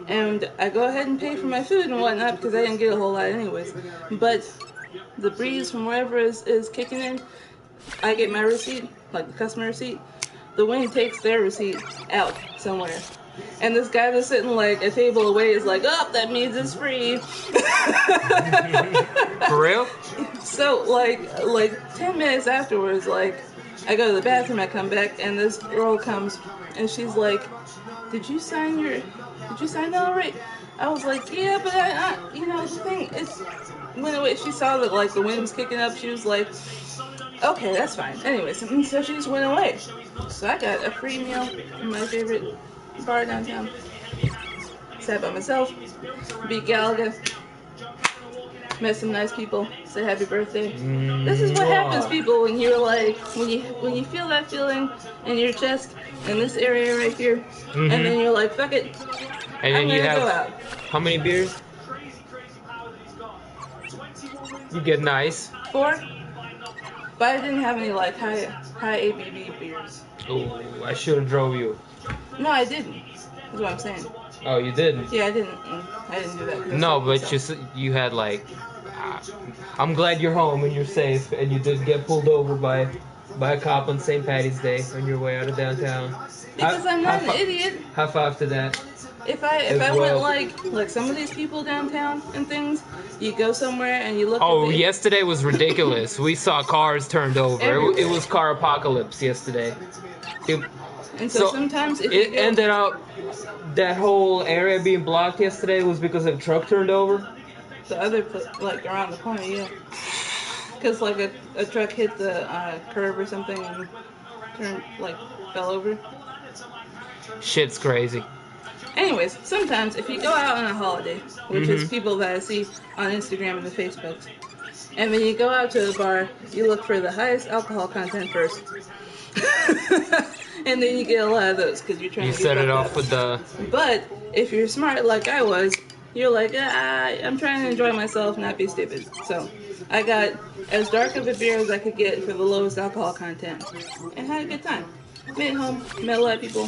And I go ahead and pay for my food and whatnot because I didn't get a whole lot anyways. But the breeze from wherever is kicking in, I get my receipt, like the customer receipt. The wind takes their receipt out somewhere. And this guy that's sitting like a table away is like, oh, that means it's free. For real? So like 10 minutes afterwards, like I go to the bathroom, I come back, and this girl comes and she's like, did you sign that already? I was like, yeah, but I the thing is, when she saw that like the wind was kicking up, she was like, okay, that's fine. Anyways, and so she just went away. So I got a free meal from my favorite bar downtown. Sat by myself, beat Galaga, met some nice people, said happy birthday. This is what happens, people, when you're like, when you feel that feeling in your chest, in this area right here, and then you're like, fuck it, and then you have go out. How many beers? You get nice. 4, but I didn't have any like high ABV beers. Oh, I should have drove you. No, I didn't. That's what I'm saying. Oh, you didn't? Yeah, I didn't do that. No, but you had like. I'm glad you're home and you're safe, and you didn't get pulled over by a cop on St. Patty's Day on your way out of downtown. Because I'm not an idiot. High five to that. If I went like some of these people downtown and things, you go somewhere and you look. Oh, yesterday was ridiculous. We saw cars turned over. It was car apocalypse yesterday. And so sometimes if it ended up that whole area being blocked yesterday was because a truck turned over. The other like around the corner, yeah. Because like a truck hit the curb or something and fell over. Shit's crazy. Anyways, sometimes if you go out on a holiday, which is people that I see on Instagram and the Facebook, and when you go out to a bar, you look for the highest alcohol content first. And then you get a lot of those because you're trying to get set it fucked off up. with the... But if you're smart like I was, you're like, I'm trying to enjoy myself, not be stupid. So I got as dark of a beer as I could get for the lowest alcohol content and had a good time. Made it home, met a lot of people,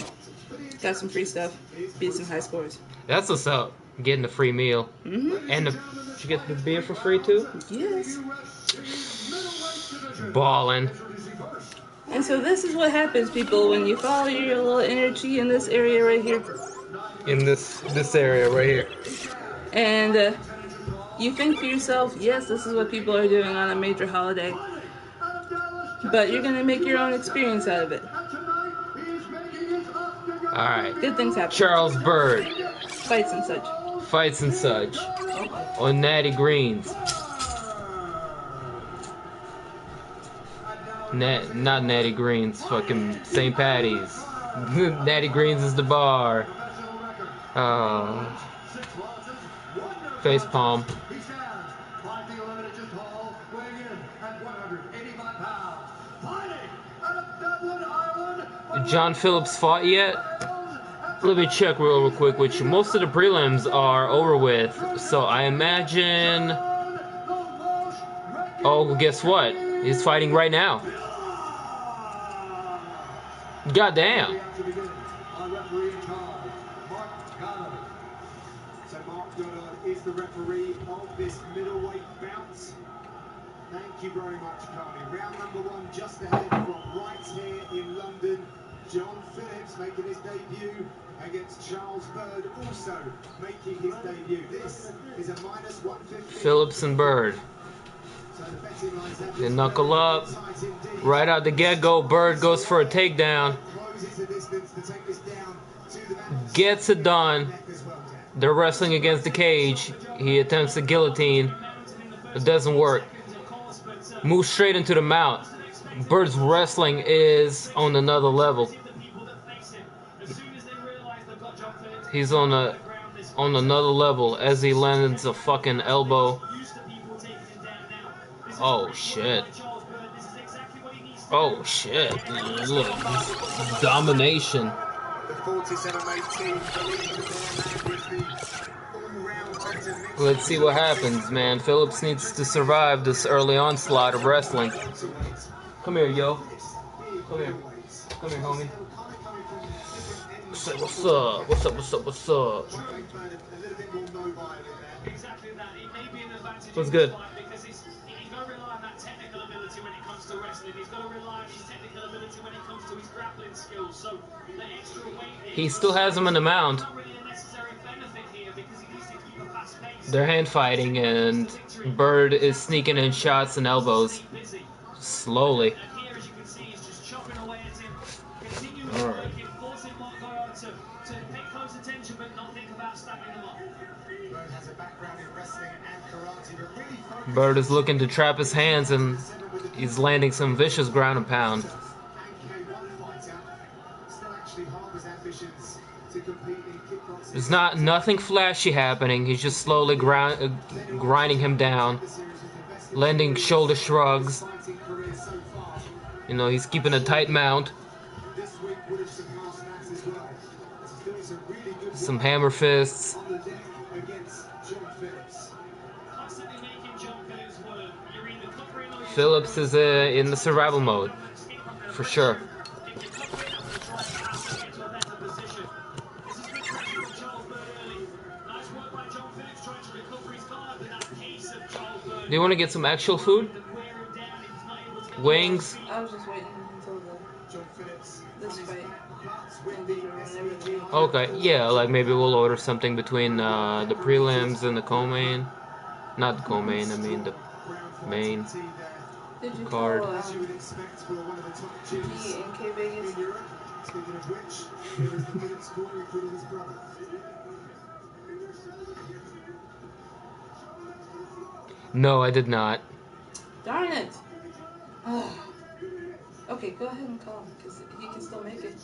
got some free stuff, beat some high scores. That's what's up. Getting a free meal. And did you get the beer for free too? Yes. Ballin'. And so this is what happens, people, when you follow your little energy in this area right here. In this area right here. And you think to yourself, yes, this is what people are doing on a major holiday. But you're going to make your own experience out of it. Alright. Good things happen. Charles Bird. Fights and such. Fights and such. On Natty Greens. Not Natty Greens, fucking St. Patty's. Natty Greens is the bar. Face palm. John Phillips fought yet? Let me check real quick with you. Most of the prelims are over with, so I imagine... Oh, guess what? He's fighting right now. Goddamn. So Mark Goddard is the referee of this middleweight bout. Thank you very much, Carly. Round number one just ahead from right here in London. John Phillips making his debut against Charles Bird, also making his debut. This is a -150. Phillips and Bird. They knuckle up. Right out the get-go, Bird goes for a takedown. Gets it done. They're wrestling against the cage. He attempts the guillotine. It doesn't work. Moves straight into the mount. Bird's wrestling is on another level. He's on another level as he lands a fucking elbow. Oh shit. Oh shit. Look, domination. Let's see what happens, man. Phillips needs to survive this early onslaught of wrestling. Come here, yo. Come here. Come here, homie. Say what's up? What's up? What's up? What's up? What's good? He still has him in the mount. They're hand fighting, and Bird is sneaking in shots and elbows. Slowly. Alright. Bird is looking to trap his hands, and he's landing some vicious ground and pound. There's nothing flashy happening. He's just slowly grinding him down, landing shoulder shrugs. You know, he's keeping a tight mount. Some hammer fists. Phillips is in the survival mode, for sure. Do you want to get some actual food? Wings? I was just waiting until this fight. Okay, yeah, like maybe we'll order something between the prelims and the co-main. Not the co-main, I mean the main card. No, I did not. Darn it! Okay, go ahead and call him, because he can still make it.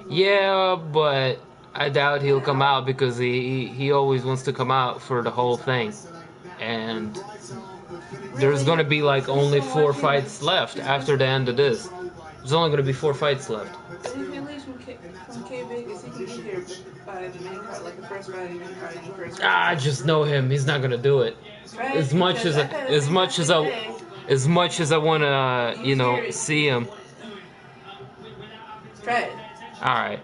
Yeah, but I doubt he'll come out because he always wants to come out for the whole thing, and there's gonna be like only 4 fights left after the end of this. There's only gonna be 4 fights left. But if he leaves from K Vegas, he can get here by the main card, like the first fight in the main card in the first. I just know him. He's not gonna do it. Right? As much as I wanna, you know, see him. Try it. All right.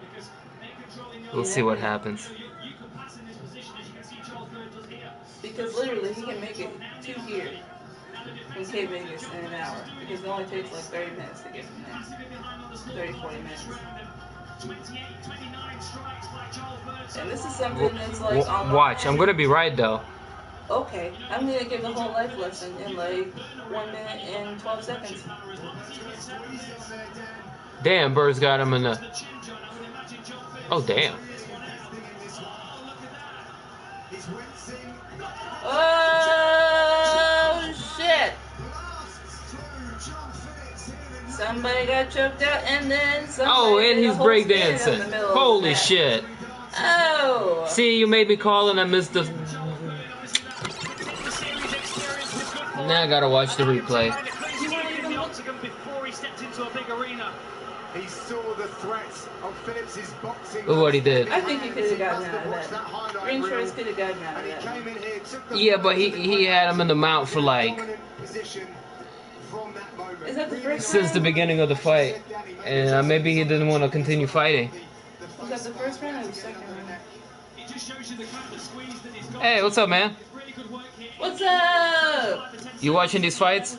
We'll see what happens. Because literally, he can make it 2 here from K Vegas in an hour. Because it only takes like 30 minutes to get from there. 30, 40 minutes. And this is something that's like on Watch, I'm gonna be right though. Okay, I'm gonna give the whole life lesson in like 1 minute and 12 seconds. Damn, Bird's got him in the... Oh, damn. Oh, shit. Somebody got choked out and then somebody... Oh, and he's breakdancing. Holy shit. Oh. See, you made me call and I missed the... Now I gotta watch the replay. He saw the threats of Phillips' boxing. Look what he did. I think he could have gotten out of that. Green shorts could have gotten out of that. Yeah, but he had him in the mount for like... Is that the first since round? the beginning of the fight. And maybe he didn't want to continue fighting. Was that the first round or the second round? Hey, what's up, man? What's up? You watching these fights?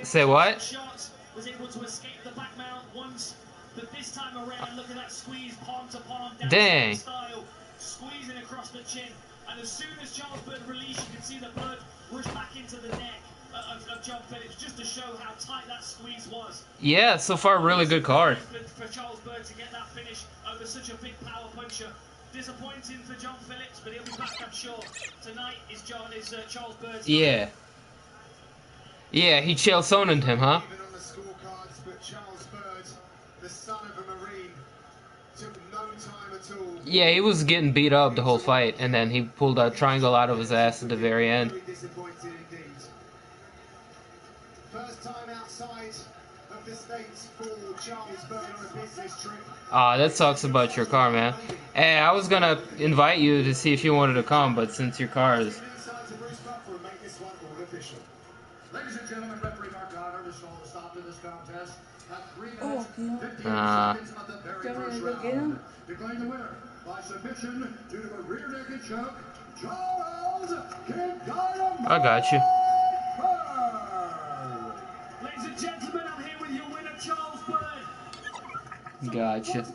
Say what? Was able to escape the back mount once, but this time around, look at that squeeze, palm to palm, dang. style, squeezing across the chin, and as soon as Charles Bird released, you can see the blood rush back into the neck of John Phillips, just to show how tight that squeeze was. Yeah, so far really good card. For Charles Bird to get that finish over such a big power puncher. Disappointing for John Phillips, but he'll be back, I'm sure. Tonight is Charles Bird's Yeah. Yeah, he chill soned him, huh? Even on the scorecards, but Charles Bird, the son of a Marine, took no time at all. Yeah, he was getting beat up the whole fight, and then he pulled a triangle out of his ass at the very end. Very disappointed indeed. First time outside of the States for Charles Bird on a business trip. Ah, that sucks about your car, man. Hey, I was gonna invite you to see if you wanted to come, but since your car is... Ladies and gentlemen, referee Mark Goddard has called a stop to this contest at 3 minutes, 15 seconds of the very first round. Declaring the winner by submission due to a rear naked choke, Charles Dynamite. I got you. Ladies and gentlemen, I'm here with your winner, Charles Bird. Gotcha.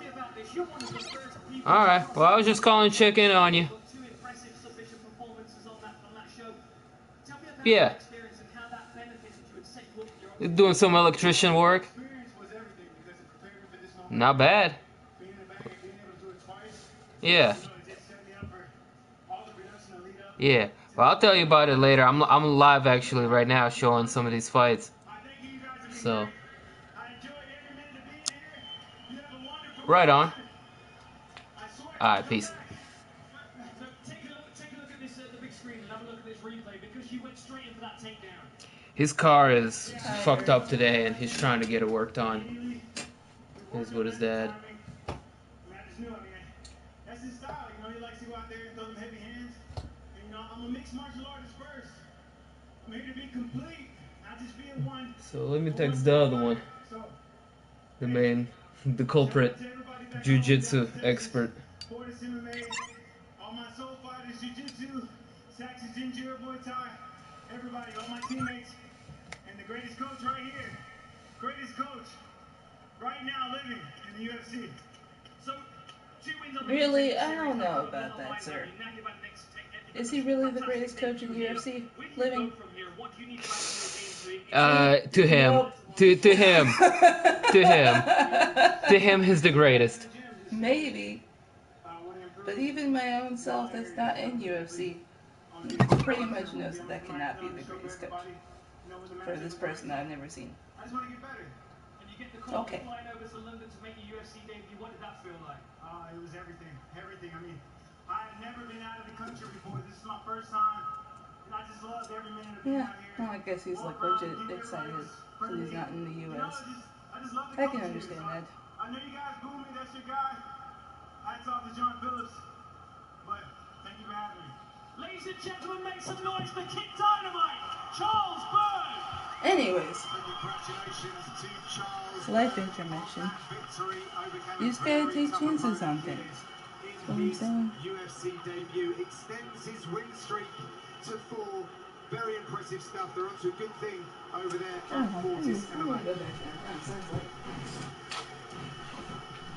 Alright, well, I was just calling to check in on you. Yeah. You're doing some electrician work. Not bad. Yeah. Yeah. Well, I'll tell you about it later. I'm live actually right now showing some of these fights. So. Right on. Alright, peace. His car is fucked up today and he's trying to get it worked on. He's with his dad. That's his style, you know, he likes to go out there and throw them heavy hands. And, you know, I'm a mixed martial artist first. I'm here to be complete, not just being one. So let me text the other one. The culprit, jiu-jitsu expert. Fortis MMA, all my soul fighters, jiu-jitsu, Saxon Ginger, Muay Thai, everybody, all my teammates, and the greatest coach right here, greatest coach, right now living in the UFC. So, Really? I don't know about that, sir. Is he really the greatest coach in the UFC living? To him. To him. To him, he's the greatest. Maybe. But even my own self that's not in UFC pretty much knows that cannot be the greatest coach for this person that I've never seen. You get the call Okay. flying over to London to make your UFC debut. What did that feel like? It was everything. Everything. I mean, I had never been out of the country before. This is my first time. And I just loved every minute of being out here. Well, I guess he's like legit excited because he's not in the U.S. I can understand that. I know you guys boo me. That's your guy. Hats off to John Phillips. But thank you for having me. Ladies and gentlemen, make some noise for Kick Dynamite, Charles Bird. Anyways, Congratulations to Charles. life intermission. You just gotta take chances on things. That's what I'm saying. UFC debut extends his win streak to 4. Very impressive stuff. They're onto a good thing over there at Fortis MMA.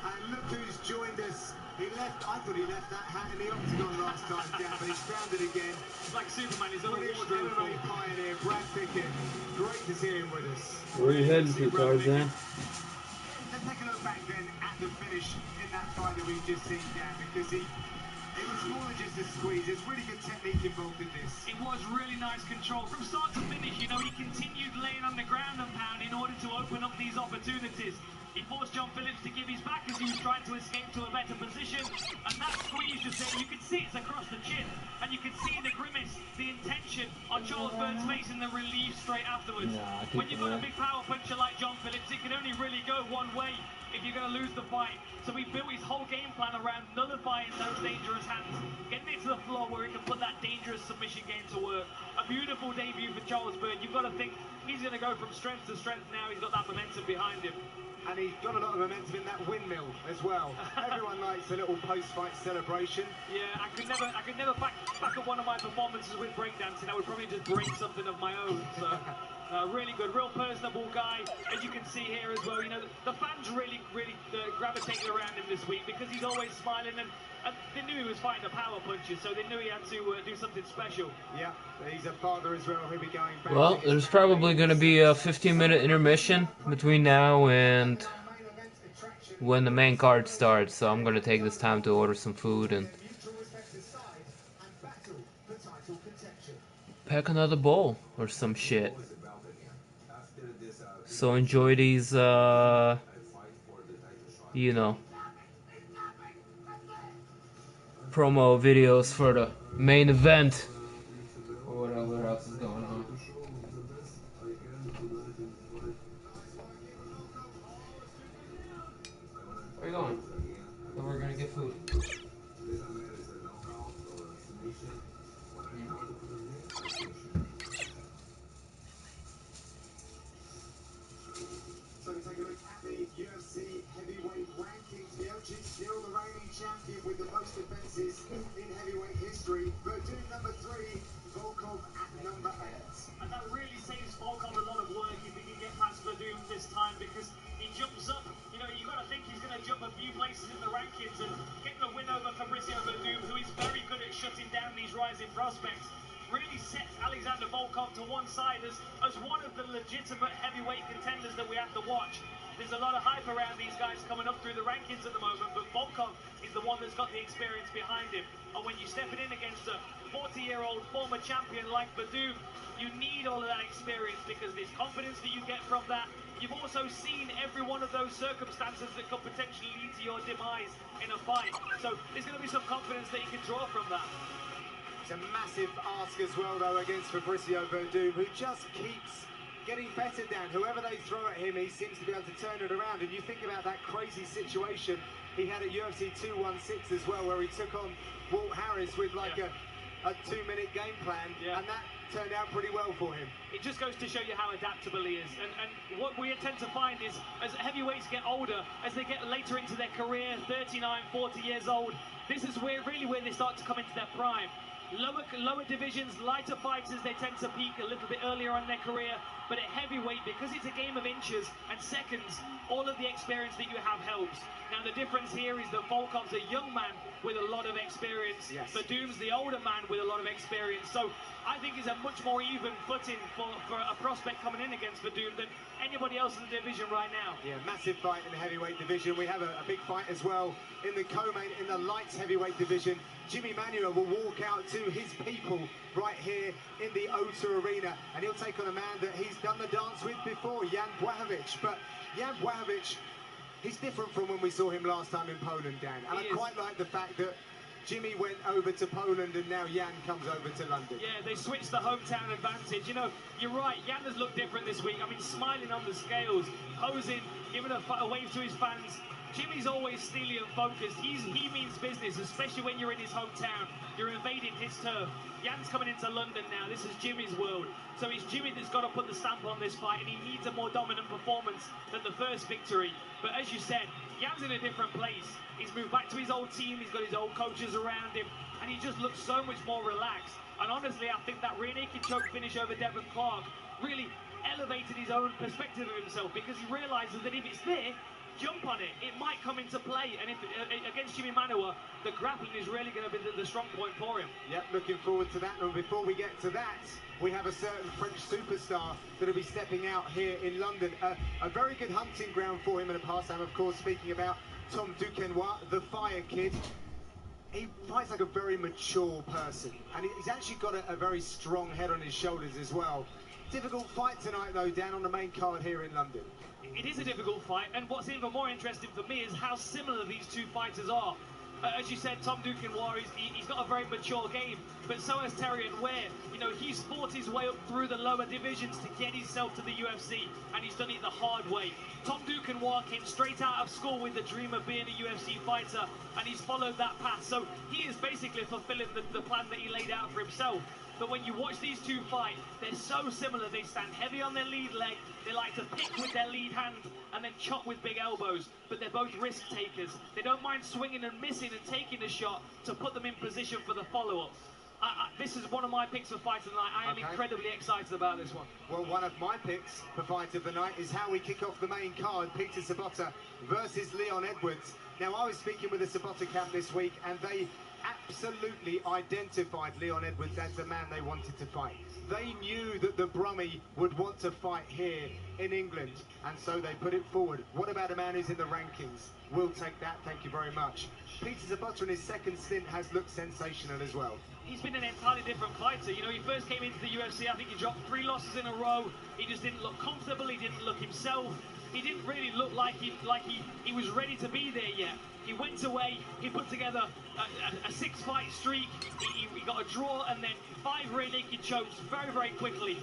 And look who's joined us. He left, I thought he left that hat in the octagon last time, Dan, but he's found it again. It's like Superman, he's on a British wardrobe. MMA pioneer, Brad Pickett. Great to see him with us. Where are you heading to, Tarzan? Let's take a look back then at the finish in that fight that we've just seen, Dan, because it was more than just a squeeze. There's really good technique involved in this. It was really nice control. From start to finish, you know, he continued laying on the ground and pound in order to open up these opportunities. He forced John Phillips to give his back as he was trying to escape to a better position. And that squeeze just there, you can see it's across the chin. And you can see the grimace, the intention on Charles Bird's face and the relief straight afterwards. When you've got a big power puncher like John Phillips, it can only really go one way if you're going to lose the fight. So he built his whole game plan around nullifying those dangerous hands, getting it to the floor where he can put that dangerous submission game to work. A beautiful debut for Charles Bird. You've got to think he's going to go from strength to strength now. He's got that momentum behind him. And he's got a lot of momentum in that windmill as well. Everyone likes a little post-fight celebration. Yeah, I could never back up one of my performances with breakdancing. I would probably just break something of my own. So, really good, real personable guy. As you can see here as well, you know, the fans really gravitated around him this week because he's always smiling and they knew he was fighting a power puncher, so they knew he had to do something special. Yeah, he's a father as well. He'll be going back. Well, there's probably going to be a 15-minute intermission between now and when the main card starts, so I'm going to take this time to order some food and pack another bowl or some shit. So enjoy these, you know, promo videos for the main event. Or what else is going on? Where are you going? So we're gonna get food. So we take a look at the UFC heavyweight rankings. Guillotine still the reigning champion with the most defenses in heavyweight history. Werdum number 3, Volkoff at number 8. And that really saves Volkoff a lot of work if he can get past Werdum this time because he jumps up. You know, you've got to think he's going to jump a few places in the rankings and getting a win over Werdum, who is very good at shutting down these rising prospects. Really sets Alexander Volkoff to one side as one of the legitimate heavyweight contenders that we have to watch. There's a lot of hype around these guys coming up through the rankings at the moment, but Volkoff is the one that's got the experience behind him. And when you're stepping in against a 40-year-old former champion like Werdum, you need all of that experience because there's confidence that you get from that. You've also seen every one of those circumstances that could potentially lead to your demise in a fight. So there's going to be some confidence that you can draw from that. It's a massive ask as well, though, against Werdum, who just keeps getting better down. Whoever they throw at him, he seems to be able to turn it around. And you think about that crazy situation he had at UFC 216 as well, where he took on Walt Harris with like a 2-minute game plan, and that turned out pretty well for him. It just goes to show you how adaptable he is. And what we tend to find is, as heavyweights get older, as they get later into their career, 39, 40 years old, this is where they start to come into their prime. Lower divisions, lighter fighters, they tend to peak a little bit earlier on in their career, but at heavyweight, because it's a game of inches and seconds, all of the experience that you have helps. Now the difference here is that Volkov's a young man with a lot of experience, Werdum's the older man with a lot of experience, so I think it's a much more even footing for a prospect coming in against Werdum than anybody else in the division right now. Yeah, massive fight in the heavyweight division. We have a big fight as well in the co-main in the light heavyweight division. Jimmy Manuwa will walk out to his people right here in the O2 Arena, and he'll take on a man that he's done the dance with before, Jan Błachowicz. But Jan Błachowicz, he's different from when we saw him last time in Poland, Dan. And I quite like the fact that Jimmy went over to Poland and now Jan comes over to London. Yeah, they switched the hometown advantage. You know, you're right, Jan has looked different this week. I mean, smiling on the scales, posing, giving a wave to his fans. Jimmy's always steely and focused. He means business, especially when you're in his hometown. You're invading his turf. Jan's coming into London now. This is Jimmy's world. So it's Jimmy that's got to put the stamp on this fight, and he needs a more dominant performance than the first victory. But as you said, Jan's in a different place. He's moved back to his old team. He's got his old coaches around him, and he just looks so much more relaxed. And honestly, I think that rear naked choke finish over Devon Clark really elevated his own perspective of himself, because he realizes that if it's there, jump on it. It might come into play, and if against Jimmy Manuwa, the grappling is really going to be the strong point for him. Yep, looking forward to that. And before we get to that, we have a certain French superstar that will be stepping out here in London. A very good hunting ground for him in the past. I'm, of course, speaking about Tom Duquesnoy, the Fire Kid. He fights like a very mature person, and he's actually got a very strong head on his shoulders as well. Difficult fight tonight, though, Dan, on the main card here in London. It is a difficult fight, and what's even more interesting for me is how similar these two fighters are. As you said, Tom Duquesnoy, he's got a very mature game, but so has Terrion Ware. You know, he's fought his way up through the lower divisions to get himself to the UFC, and he's done it the hard way. Tom Duquesnoy came straight out of school with the dream of being a UFC fighter, and he's followed that path. So he is basically fulfilling the plan that he laid out for himself. But when you watch these two fight, they're so similar. They stand heavy on their lead leg. They like to pick with their lead hand and then chop with big elbows. But they're both risk takers. They don't mind swinging and missing and taking a shot to put them in position for the follow-up. This is one of my picks for fight tonight. I am incredibly excited about this one. Well, one of my picks for fight of the night is how we kick off the main card. Peter Sobotta versus Leon Edwards. Now, I was speaking with the Sobotta camp this week, and they absolutely identified Leon Edwards as the man they wanted to fight. They knew that the Brummie would want to fight here in England, and so they put it forward. What about a man who's in the rankings? We'll take that, thank you very much. Peter Sobotta in his second stint has looked sensational as well. He's been an entirely different fighter. You know, he first came into the UFC, I think he dropped 3 losses in a row. He just didn't look comfortable, he didn't look himself. He didn't really look like he was ready to be there yet. He went away, he put together a 6-fight streak, he got a draw and then 5 rear naked chokes very, very quickly.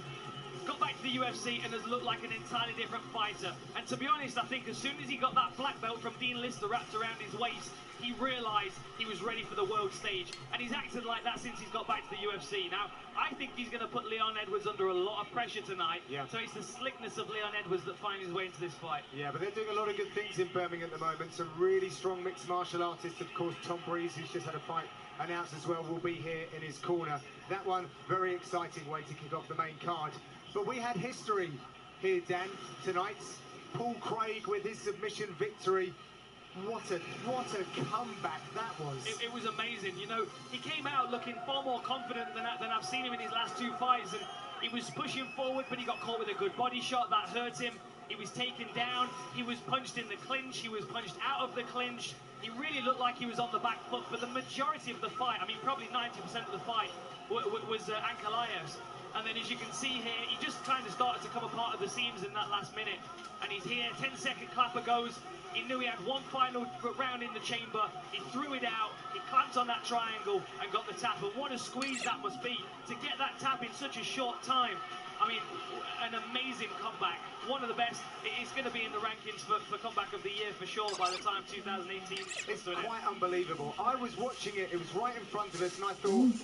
Got back to the UFC and has looked like an entirely different fighter. And to be honest, I think as soon as he got that black belt from Dean Lister wrapped around his waist, he realised he was ready for the world stage. And he's acted like that since he's got back to the UFC. Now, I think he's going to put Leon Edwards under a lot of pressure tonight. Yeah. So it's the slickness of Leon Edwards that finds his way into this fight. Yeah, but they're doing a lot of good things in Birmingham at the moment. Some really strong mixed martial artists. Of course, Tom Breeze, who's just had a fight announced as well, will be here in his corner. That one, very exciting way to kick off the main card. But we had history here, Dan, tonight. Paul Craig with his submission victory. What a comeback that was. It was amazing. You know, he came out looking far more confident than I've seen him in his last 2 fights. And he was pushing forward, but he got caught with a good body shot that hurt him. He was taken down. He was punched in the clinch. He was punched out of the clinch. He really looked like he was on the back foot for the majority of the fight. I mean, probably 90% of the fight was Ankalaev's. And then as you can see here, he just kind of started to come apart of the seams in that last minute. And he's here, 10-second clapper goes. He knew he had one final round in the chamber. He threw it out, he clamped on that triangle and got the tap. And what a squeeze that must be to get that tap in such a short time. I mean, an amazing comeback. One of the best. It's going to be in the rankings for comeback of the year for sure by the time 2018. It's quite unbelievable. I was watching it, it was right in front of us, and I thought,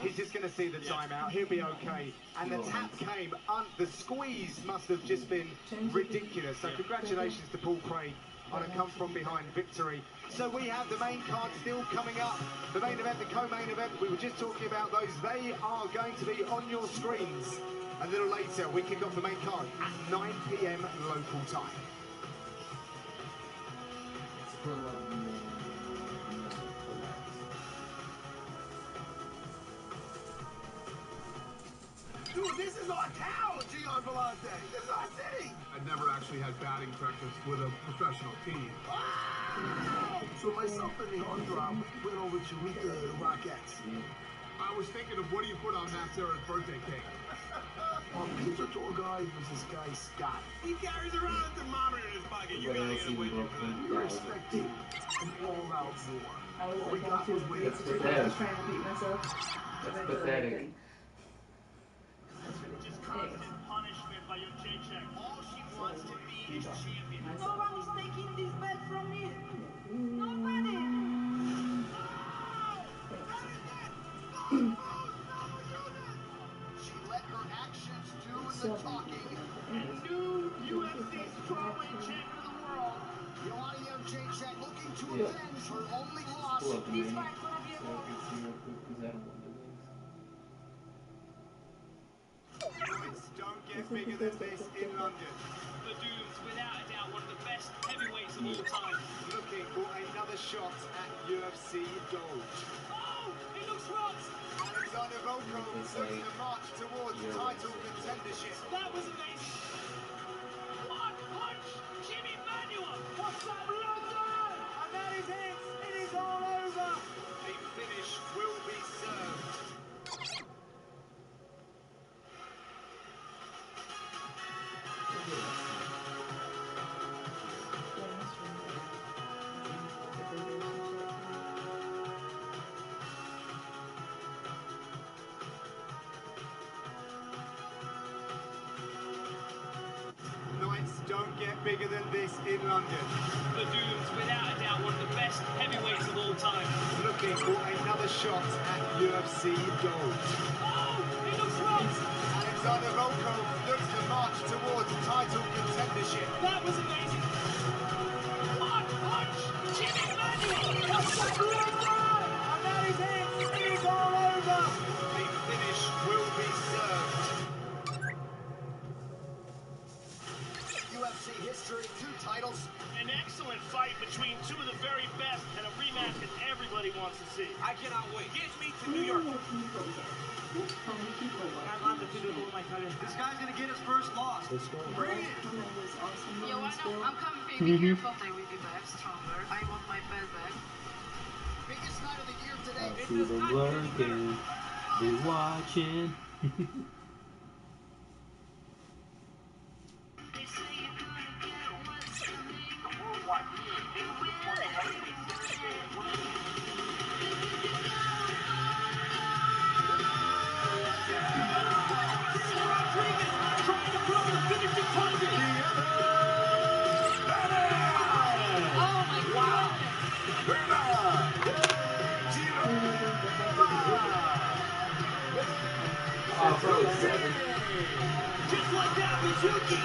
he's just going to see the timeout, he'll be okay. And the tap came, the squeeze must have just been ridiculous. So congratulations to Paul Craig on a come-from-behind victory. So we have the main card still coming up. The main event, the co-main event, we were just talking about those. They are going to be on your screens. A little later, we kick off the main card at 9 PM local time. Dude, this is is our town, Gian Vellante. This is our city. I never actually had batting practice with a professional team. So myself and the heartthrob went over to meet the Rockettes. I was thinking of what do you put on Matt Serra's birthday cake? He's a tour guide. Was this guy Scott? He carries around a thermometer in his pocket. You gotta get away from that. We were expecting an all-out war. I was What we like, got was way That's too pathetic. I was trying to beat myself. That's pathetic. Just constant punishment by your J-check. All she wants to be is champion. No one is taking this belt from me. Nobody. She let her actions do the talking. New UFC strawweight champion of the world. Joanna Jacek looking to avenge her only loss. This fight gonna be a Don't get bigger than this in London. The Dunes, without a doubt, one of the best heavyweights of all time. Looking for another shot at UFC gold. Oh, he looks rocked. Alexander Volkoff looking to march towards title contendership. That was amazing. One punch, Jimmy Manuel. What's up, London? And that is it. It is all over. A finish will be served. Nights don't get bigger than this in London. The Dunes, without a doubt, one of the best heavyweights of all time. Looking for another shot at UFC gold. Oh, he looks rocked. Alexander Volkoff looks to march towards title contendership. That was amazing. One punch, Jimmy Manuel. What's up, London? And that is it. It is all over. A finish will be served. UFC history, 2 titles. An excellent fight between two of the very best and a rematch that everybody wants to see. I cannot wait. Get me to New York. This guy's gonna get his first loss. Bring it. Yo, I know. I'm coming, baby. Careful. They will be back stronger. I want my belt back. Biggest night of the year today. I see them working, they watching. Just like that, Mizuki.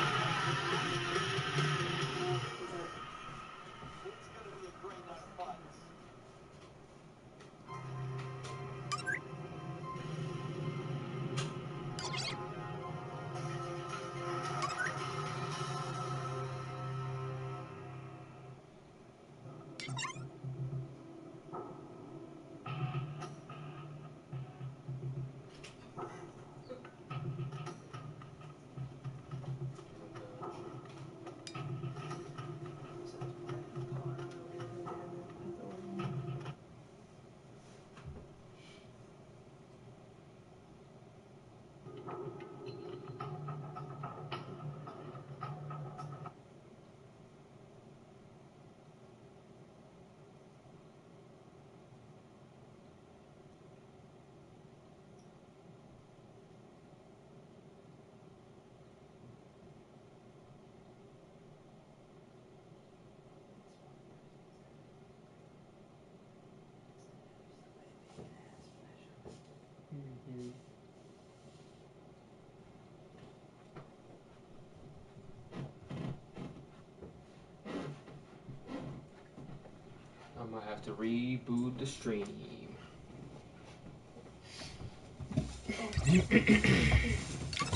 I might have to reboot the stream.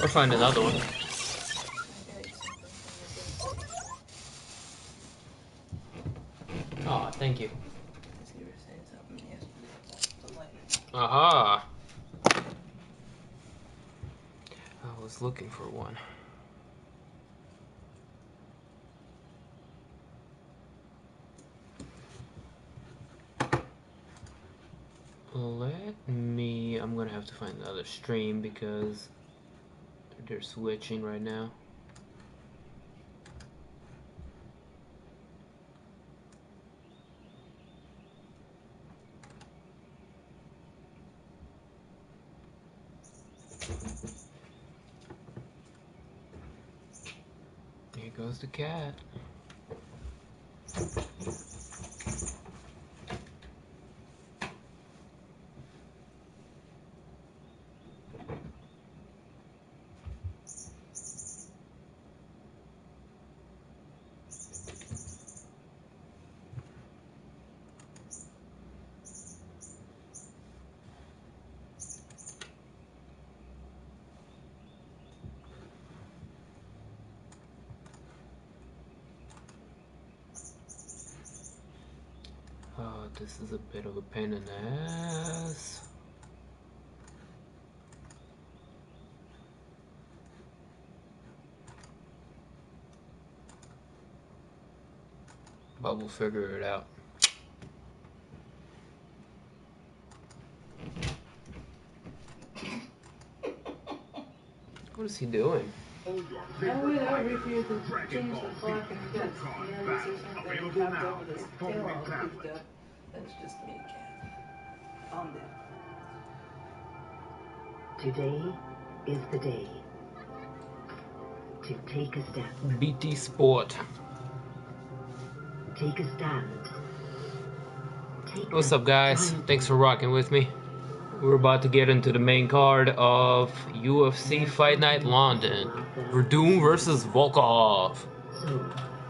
Or find another one. Oh, thank you. Aha! I was looking for one. I'm gonna have to find another stream because they're switching right now. Here goes the cat. Oh, this is a bit of a pain in the ass. But we'll figure it out. What is he doing? I refuse to change the clock and guts. And then this is something tapped over this tail all poofed up. That's just me, cat. Calm down. Today is the day to take a step. BT Sport. Take a stand. What's up, guys? Thanks for rocking with me. We're about to get into the main card of UFC Fight Night London. Werdum versus Volkoff.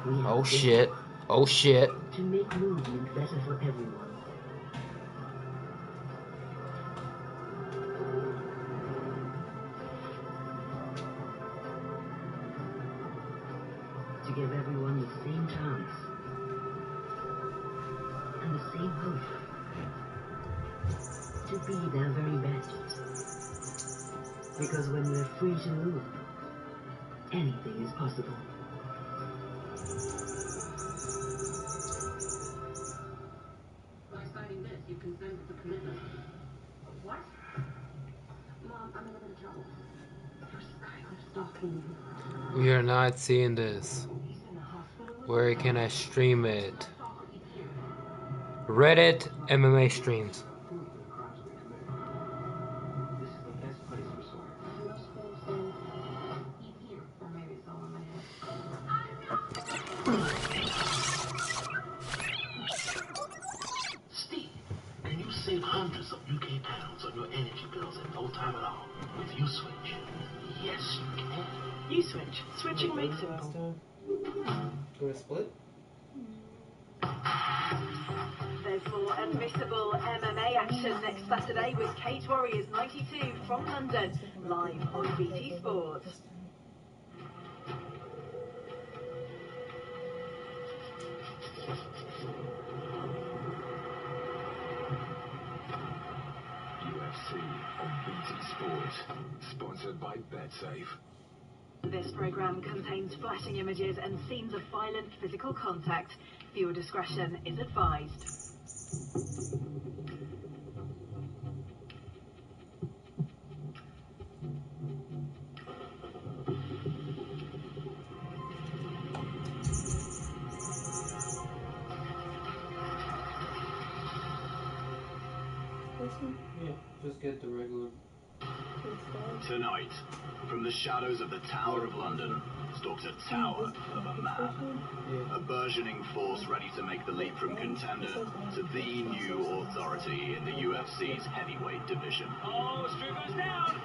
Oh shit. Oh shit. To make movement better for everyone. To give everyone the same chance and the same hope to be their very best. Because when we're free to move, anything is possible. By signing this, you consent to the commitment. What? Mom, I'm in a bit of trouble. Skylar's stalking you. We are not seeing this. Where can I stream it? Reddit MMA streams. Steve, can you save hundreds of UK pounds on your energy bills in no time at all with U-Switch? Yes, you can. U-Switch. Switching makes simple. For a split? There's more unmissable MMA action next Saturday with Cage Warriors 92 from London, live on BT Sport. UFC on BT Sport, sponsored by BetSafe. This programme contains flashing images and scenes of violent physical contact. Viewer discretion is advised. Yeah, just get the regular. Tonight, from the shadows of the Tower of London, stalks a tower of a man. A burgeoning force ready to make the leap from contender to the new authority in the UFC's heavyweight division. Oh, Struber's down!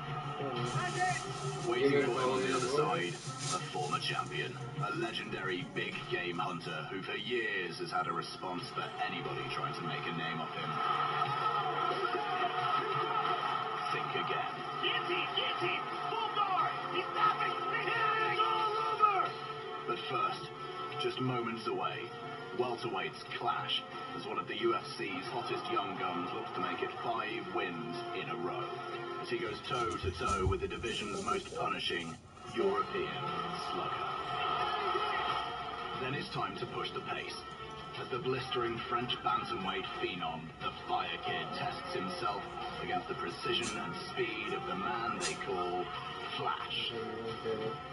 Waiting for him on the other side, a former champion, a legendary big game hunter who for years has had a response for anybody trying to make a name of him. Think again. Guillotine! Guillotine! Full guard! He's stopping! It's all over! But first, just moments away, welterweights clash as one of the UFC's hottest young guns looks to make it 5 wins in a row. as he goes toe-to-toe with the division's most punishing European slugger. Then it's time to push the pace, as the blistering French bantamweight phenom, the Fire Kid, tests himself against the precision and speed of the man they call Flash.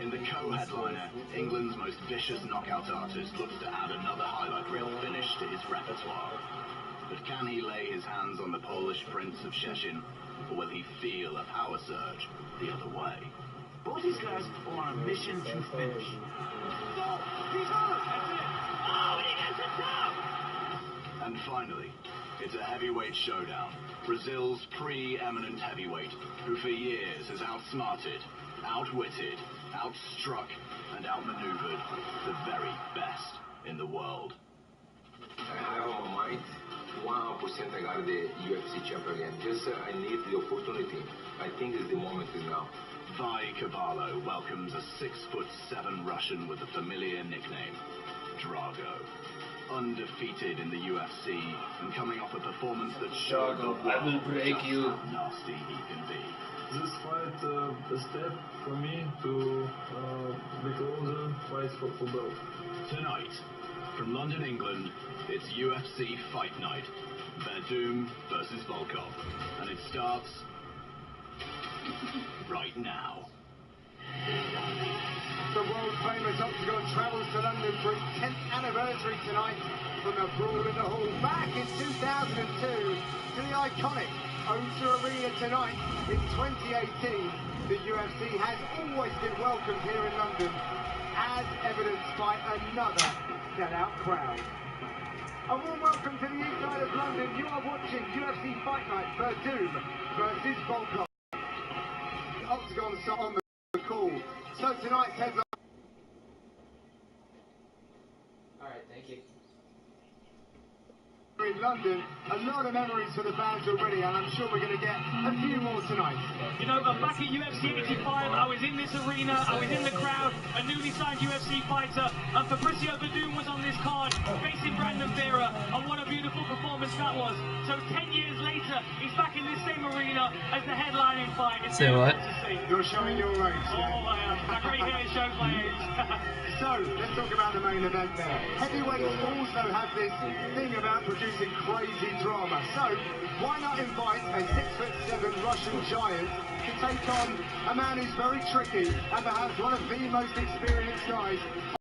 In the co-headliner, England's most vicious knockout artist looks to add another highlight reel finish to his repertoire. But can he lay his hands on the Polish Prince of Szczecin, or will he feel a power surge the other way? Both these guys are on a mission to finish. Oh, he's hurt! That's it! Oh, and he gets it down! And finally, it's a heavyweight showdown. Brazil's pre-eminent heavyweight, who for years has outsmarted, outwitted, outstruck, and outmaneuvered the very best in the world. I have on my mind 100% I got the UFC champion again. Just I need the opportunity. I think it's the moment is now. Vi Cavallo welcomes a 6'7" Russian with the familiar nickname, Drago. Undefeated in the UFC and coming off a performance that showed the world just how nasty he can be. This fight a step for me to be closer, fight for belt. Tonight, from London, England, it's UFC Fight Night. Werdum versus Volkoff. And it starts right now. The world-famous Octagon travels to London for its 10th anniversary tonight, from the brawl in the hall back in 2002 to the iconic O2 Arena tonight in 2018. The UFC has always been welcomed here in London, as evidenced by another sellout crowd. A warm welcome to the inside of London. You are watching UFC Fight Night, Werdum versus Volkoff. The Octagon are on the call. So tonight's headline. Alright, thank you. In London, a lot of memories for the fans already, and I'm sure we're going to get a few more tonight. You know, but back at UFC 85, I was in this arena, I was in the crowd, a newly signed UFC fighter, and Fabricio Werdum was on this card, facing Brandon Vera, and what a beautiful performance that was. So 10 years later, he's back in this same arena as the headlining fight. It's Say what? to see. You're showing your age. Oh, I am. My grey hair shows my age. So, let's talk about the main event there. Heavyweights also have this thing about producing crazy drama. So, why not invite a 6'7" Russian giant to take on a man who's very tricky and perhaps one of the most experienced guys